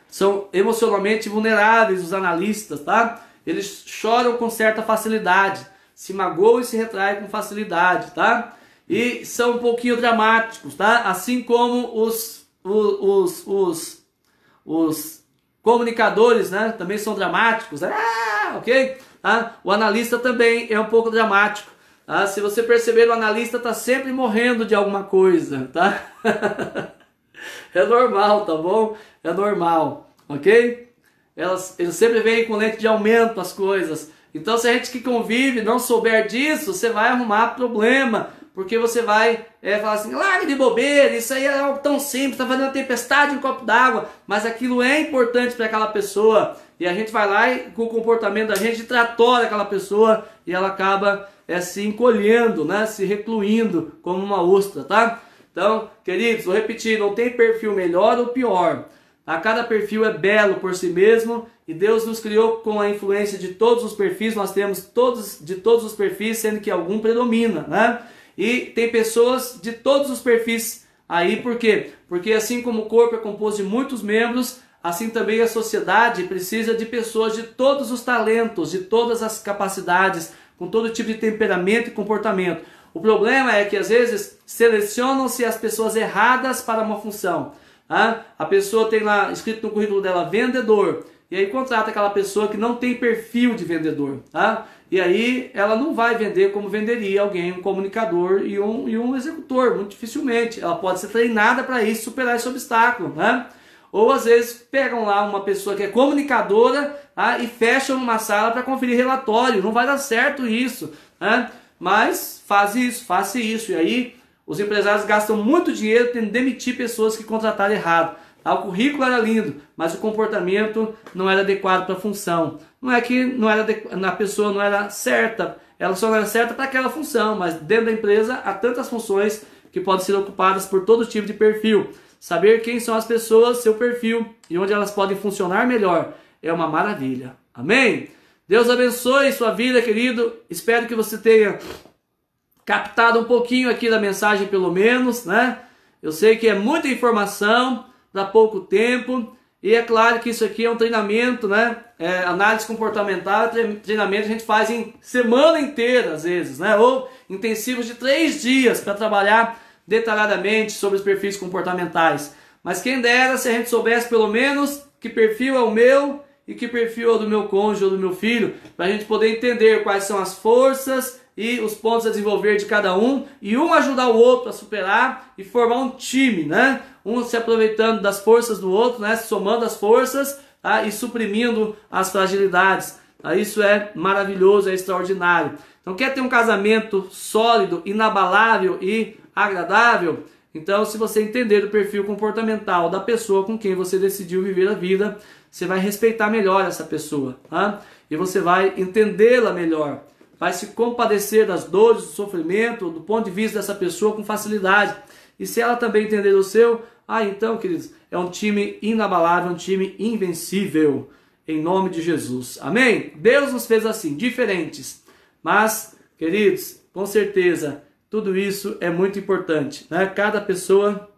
São emocionalmente vulneráveis os analistas, tá? Eles choram com certa facilidade, se magoam e se retraem com facilidade, tá? E são um pouquinho dramáticos, tá? Assim como os comunicadores, né? Também são dramáticos, ok? Tá? O analista também é um pouco dramático. Tá? Se você perceber, o analista está sempre morrendo de alguma coisa, tá? É normal, tá bom? É normal, ok? Eles sempre vêm com lente de aumento as coisas. Então, se a gente que convive não souber disso, você vai arrumar problema, porque você vai falar assim, larga de bobeira, isso aí é algo tão simples, tá fazendo uma tempestade em um copo d'água, mas aquilo é importante para aquela pessoa, e a gente vai lá e com o comportamento da gente tratora aquela pessoa, e ela acaba se encolhendo, né, se recluindo como uma ostra, tá? Então, queridos, vou repetir, não tem perfil melhor ou pior. A cada perfil é belo por si mesmo e Deus nos criou com a influência de todos os perfis. Nós temos de todos os perfis, sendo que algum predomina, né? E tem pessoas de todos os perfis aí, por quê? Porque assim como o corpo é composto de muitos membros, assim também a sociedade precisa de pessoas de todos os talentos, de todas as capacidades, com todo tipo de temperamento e comportamento. O problema é que às vezes selecionam-se as pessoas erradas para uma função. Tá? A pessoa tem lá escrito no currículo dela vendedor, e aí contrata aquela pessoa que não tem perfil de vendedor. Tá? E aí ela não vai vender como venderia alguém, um comunicador e um executor, muito dificilmente. Ela pode ser treinada para isso, superar esse obstáculo. Né? Ou às vezes pegam lá uma pessoa que é comunicadora, tá? E fecham numa sala para conferir relatório. Não vai dar certo isso. Né? Mas faça isso. E aí os empresários gastam muito dinheiro tentando demitir pessoas que contrataram errado. Tá? O currículo era lindo, mas o comportamento não era adequado para a função. Não é que a pessoa não era certa, ela só não era certa para aquela função, mas dentro da empresa há tantas funções que podem ser ocupadas por todo tipo de perfil. Saber quem são as pessoas, seu perfil e onde elas podem funcionar melhor é uma maravilha. Amém? Deus abençoe sua vida, querido. Espero que você tenha captado um pouquinho aqui da mensagem, pelo menos, né? Eu sei que é muita informação para pouco tempo. E é claro que isso aqui é um treinamento, né? Análise comportamental, treinamento a gente faz em semana inteira, às vezes, né? Ou intensivos de 3 dias para trabalhar detalhadamente sobre os perfis comportamentais. Mas quem dera se a gente soubesse pelo menos que perfil é o meu e que perfil é o do meu cônjuge ou do meu filho, para a gente poder entender quais são as forças e os pontos a desenvolver de cada um, e um ajudar o outro a superar e formar um time, né? Um se aproveitando das forças do outro, né? Somando as forças, tá? E suprimindo as fragilidades. Isso é maravilhoso, é extraordinário. Então, quer ter um casamento sólido, inabalável e agradável? Então, se você entender o perfil comportamental da pessoa com quem você decidiu viver a vida, você vai respeitar melhor essa pessoa, tá? E você vai entendê-la melhor. Vai se compadecer das dores, do sofrimento, do ponto de vista dessa pessoa com facilidade. E se ela também entender o seu, então, queridos, é um time inabalável, um time invencível, em nome de Jesus. Amém? Deus nos fez assim, diferentes. Mas, queridos, com certeza, tudo isso é muito importante, né? Cada pessoa,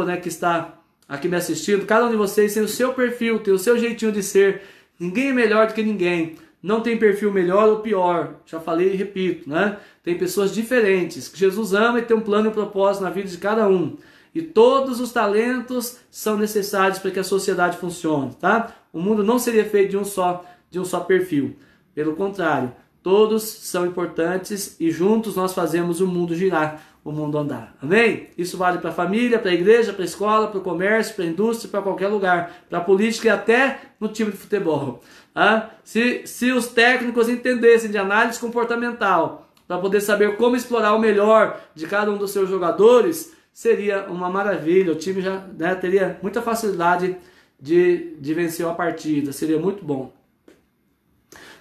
né, que está aqui me assistindo, cada um de vocês tem o seu perfil, tem o seu jeitinho de ser. Ninguém é melhor do que ninguém. Não tem perfil melhor ou pior. Já falei e repito, né? Tem pessoas diferentes, que Jesus ama e tem um plano e um propósito na vida de cada um. E todos os talentos são necessários para que a sociedade funcione, tá? O mundo não seria feito de um só perfil. Pelo contrário, todos são importantes e juntos nós fazemos o mundo girar, o mundo andar. Amém? Isso vale para a família, para a igreja, para a escola, para o comércio, para a indústria, para qualquer lugar. Para a política e até no time de futebol. Tá? Se os técnicos entendessem de análise comportamental para poder saber como explorar o melhor de cada um dos seus jogadores, seria uma maravilha. O time já, né, teria muita facilidade de vencer uma partida. Seria muito bom.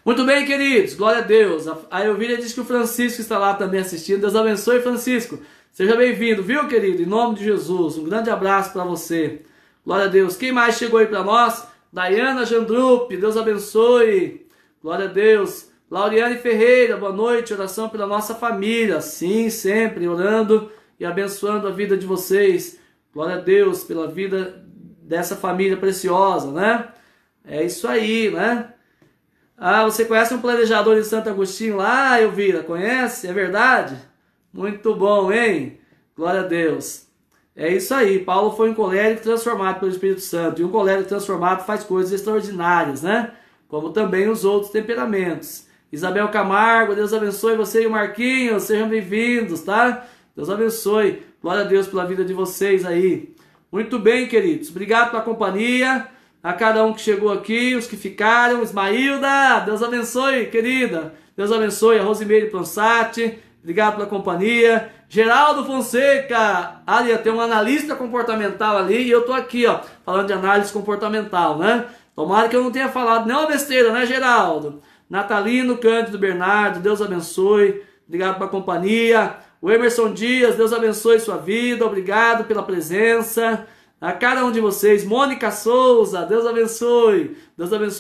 Muito bem, queridos, glória a Deus. A Elvíria diz que o Francisco está lá também assistindo. Deus abençoe, Francisco. Seja bem-vindo, viu, querido? Em nome de Jesus, um grande abraço para você. Glória a Deus. Quem mais chegou aí para nós? Dayana Jandrup, Deus abençoe. Glória a Deus. Lauriane Ferreira, boa noite. Oração pela nossa família. Sim, sempre orando e abençoando a vida de vocês. Glória a Deus pela vida dessa família preciosa, né? É isso aí, né? Você conhece um planejador de Santo Agostinho lá, Elvira? Conhece? É verdade? Muito bom, hein? Glória a Deus. É isso aí. Paulo foi um colérico transformado pelo Espírito Santo. E um colérico transformado faz coisas extraordinárias, né? Como também os outros temperamentos. Isabel Camargo, Deus abençoe você e o Marquinhos. Sejam bem-vindos, tá? Deus abençoe. Glória a Deus pela vida de vocês aí. Muito bem, queridos. Obrigado pela companhia. A cada um que chegou aqui, os que ficaram, Ismailda, Deus abençoe, querida. Deus abençoe a Rosimeire Ponsati, obrigado pela companhia. Geraldo Fonseca, ali tem um analista comportamental ali e eu tô aqui, ó, falando de análise comportamental, né? Tomara que eu não tenha falado nenhuma besteira, né, Geraldo? Natalino Cândido Bernardo, Deus abençoe, obrigado pela companhia. O Emerson Dias, Deus abençoe sua vida, obrigado pela presença. A cada um de vocês, Mônica Souza, Deus abençoe,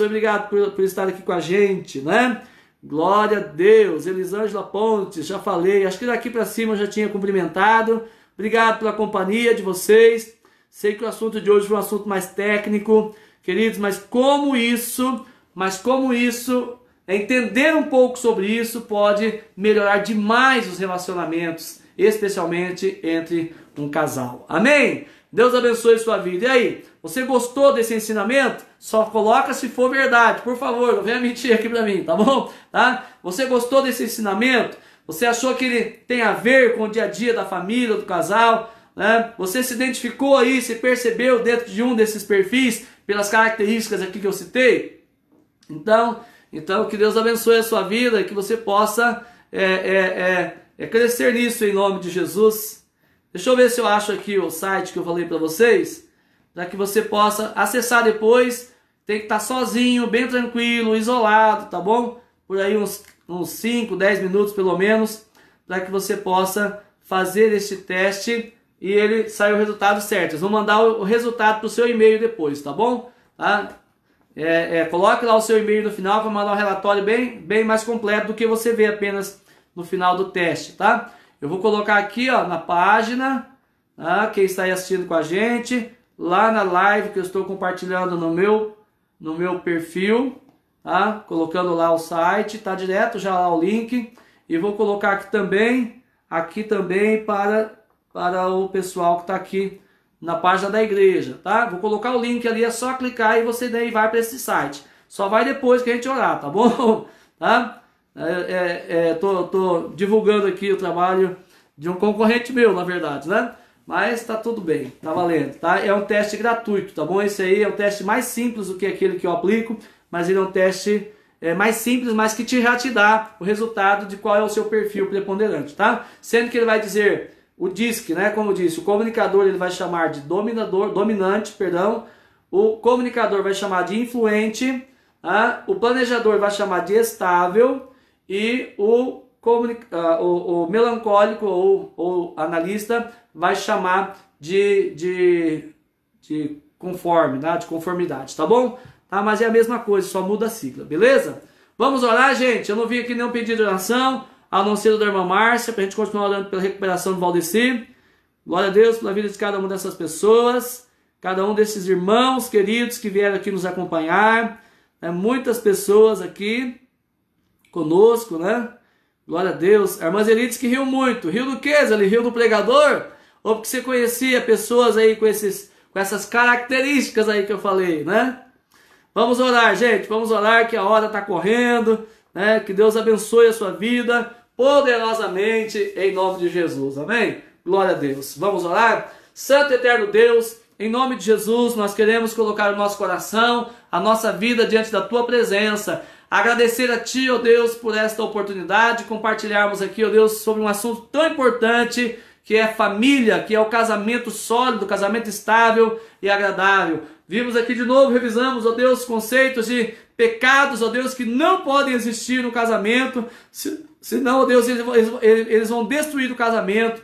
obrigado por estar aqui com a gente, né? Glória a Deus. Elisângela Pontes, já falei, acho que daqui para cima eu já tinha cumprimentado, obrigado pela companhia de vocês. Sei que o assunto de hoje foi um assunto mais técnico, queridos, mas como isso, entender um pouco sobre isso pode melhorar demais os relacionamentos, especialmente entre um casal, amém? Deus abençoe sua vida. E aí, você gostou desse ensinamento? Só coloca se for verdade, por favor, não venha mentir aqui pra mim, tá bom? Tá? Você gostou desse ensinamento? Você achou que ele tem a ver com o dia a dia da família, do casal? Né? Você se identificou aí, se percebeu dentro de um desses perfis, pelas características aqui que eu citei? Então que Deus abençoe a sua vida e que você possa crescer nisso em nome de Jesus. Deixa eu ver se eu acho aqui o site que eu falei para vocês, para que você possa acessar depois. Tem que estar sozinho, bem tranquilo, isolado, tá bom? Por aí uns 5, 10 minutos pelo menos, para que você possa fazer este teste e ele sair o resultado certo. Eles vão mandar o resultado para o seu e-mail depois, tá bom? Tá? Coloque lá o seu e-mail no final para mandar um relatório bem mais completo do que você vê apenas no final do teste, tá? Eu vou colocar aqui, ó, na página, tá? Quem está aí assistindo com a gente, lá na live que eu estou compartilhando no meu perfil, tá? Colocando lá o site, tá direto já lá o link. E vou colocar aqui também para o pessoal que está aqui na página da igreja, tá? Vou colocar o link ali, é só clicar e você daí vai para esse site. Só vai depois que a gente orar, tá bom? Tá? Tô divulgando aqui o trabalho de um concorrente meu, na verdade, né? Mas tá tudo bem, tá valendo, tá? É um teste gratuito, tá bom? Esse aí é o teste mais simples do que aquele que eu aplico, mas ele é um teste mais simples, mas que já te dá o resultado de qual é o seu perfil preponderante, tá? Sendo que ele vai dizer, o DISC, né? Como eu disse, o comunicador ele vai chamar de dominante, perdão. O comunicador vai chamar de influente, tá? O planejador vai chamar de estável e o melancólico ou analista vai chamar de conforme, tá? De conformidade, tá bom? Tá? Mas é a mesma coisa, só muda a sigla, beleza? Vamos orar, gente? Eu não vi aqui nenhum pedido de oração, a não ser da irmã Márcia, para a gente continuar orando pela recuperação do Valdeci. Glória a Deus pela vida de cada uma dessas pessoas, cada um desses irmãos queridos que vieram aqui nos acompanhar. Muitas pessoas aqui conosco, né? Glória a Deus. A irmã Zeli disse que riu muito. Riu do quê, Zeli? Riu do pregador? Ou porque você conhecia pessoas aí com essas características aí que eu falei, né? Vamos orar, gente. Vamos orar que a hora está correndo, né? Que Deus abençoe a sua vida poderosamente em nome de Jesus. Amém? Glória a Deus. Vamos orar? Santo e eterno Deus, em nome de Jesus, nós queremos colocar o nosso coração, a nossa vida diante da Tua presença. Agradecer a Ti, ó Deus, por esta oportunidade de compartilharmos aqui, ó Deus, sobre um assunto tão importante que é família, que é o casamento sólido, casamento estável e agradável. Vimos aqui de novo, revisamos, ó Deus, conceitos de pecados, ó Deus, que não podem existir no casamento, senão, ó Deus, eles vão destruir o casamento.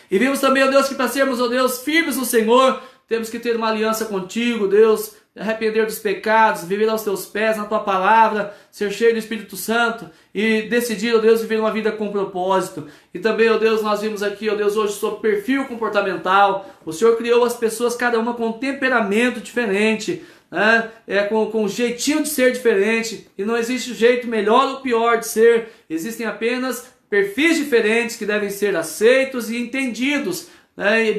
E vimos também, ó Deus, que para sermos, ó Deus, firmes no Senhor, temos que ter uma aliança contigo, Deus, arrepender dos pecados, viver aos teus pés, na tua palavra, ser cheio do Espírito Santo e decidir, ó Deus, viver uma vida com propósito. E também, ó Deus, nós vimos aqui, ó Deus, hoje sobre perfil comportamental. O Senhor criou as pessoas, cada uma com um temperamento diferente, né? Com um jeitinho de ser diferente, e não existe jeito melhor ou pior de ser, existem apenas perfis diferentes que devem ser aceitos e entendidos, né? E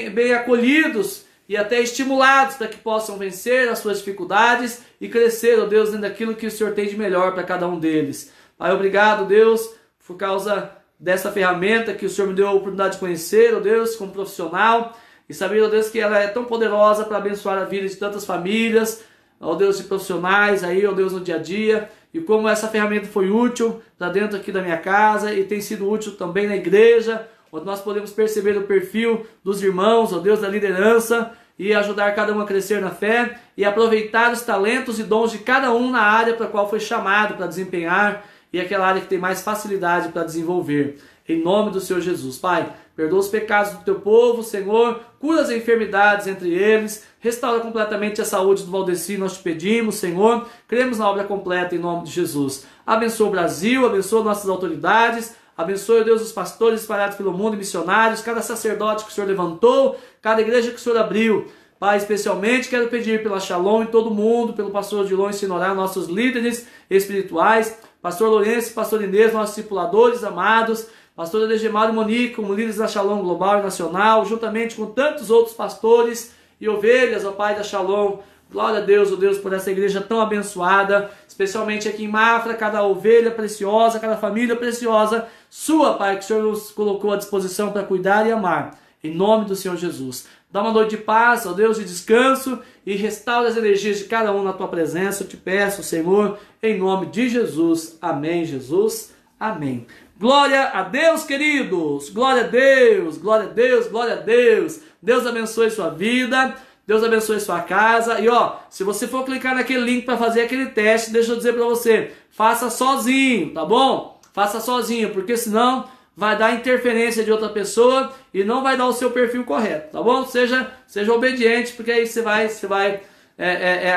bem acolhidos e até estimulados para que possam vencer as suas dificuldades e crescer, ó Deus, dentro daquilo que o Senhor tem de melhor para cada um deles. Pai, obrigado, Deus, por causa dessa ferramenta que o Senhor me deu a oportunidade de conhecer, ó Deus, como profissional, e saber, ó Deus, que ela é tão poderosa para abençoar a vida de tantas famílias, ó Deus, de profissionais aí, ó Deus, no dia a dia, e como essa ferramenta foi útil para dentro aqui da minha casa e tem sido útil também na igreja, onde nós podemos perceber o perfil dos irmãos, ó Deus, da liderança, e ajudar cada um a crescer na fé e aproveitar os talentos e dons de cada um na área para a qual foi chamado para desempenhar e aquela área que tem mais facilidade para desenvolver. Em nome do Senhor Jesus, Pai, perdoa os pecados do teu povo, Senhor, cura as enfermidades entre eles, restaura completamente a saúde do Valdeci, nós te pedimos, Senhor, cremos na obra completa em nome de Jesus. Abençoa o Brasil, abençoa nossas autoridades, abençoe, Deus, os pastores espalhados pelo mundo, missionários, cada sacerdote que o Senhor levantou, cada igreja que o Senhor abriu. Pai, especialmente quero pedir pela Shalom em todo mundo, pelo pastor Odilon Sinorá, nossos líderes espirituais, pastor Lourenço, pastor Inês, nossos discipuladores amados, pastor Adegemar e Monique, como líderes da Shalom Global e Nacional, juntamente com tantos outros pastores e ovelhas, ó Pai da Shalom. Glória a Deus, ó Deus, por essa igreja tão abençoada, especialmente aqui em Mafra, cada ovelha preciosa, cada família preciosa, sua, Pai, que o Senhor nos colocou à disposição para cuidar e amar, em nome do Senhor Jesus. Dá uma noite de paz, ó Deus, de descanso, e restaura as energias de cada um na tua presença, eu te peço, Senhor, em nome de Jesus. Amém, Jesus. Amém. Glória a Deus, queridos. Glória a Deus, glória a Deus, glória a Deus. Deus abençoe sua vida. Deus abençoe sua casa. E ó, se você for clicar naquele link para fazer aquele teste, deixa eu dizer para você, faça sozinho, tá bom? Faça sozinho, porque senão vai dar interferência de outra pessoa e não vai dar o seu perfil correto, tá bom? Seja obediente, porque aí você vai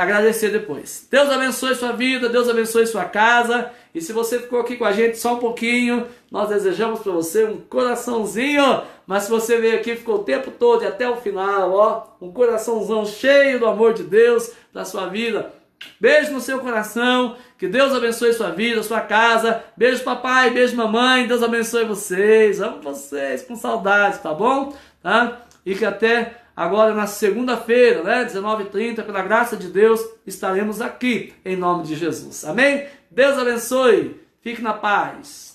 agradecer depois. Deus abençoe sua vida, Deus abençoe sua casa. E se você ficou aqui com a gente só um pouquinho, nós desejamos para você um coraçãozinho. Mas se você veio aqui e ficou o tempo todo e até o final, ó, um coraçãozão cheio do amor de Deus para sua vida. Beijo no seu coração, que Deus abençoe sua vida, sua casa. Beijo papai, beijo mamãe, Deus abençoe vocês. Amo vocês com saudade, tá bom? Tá? E que até agora na segunda-feira, né, 19h30, pela graça de Deus, estaremos aqui em nome de Jesus. Amém? Deus abençoe. Fique na paz.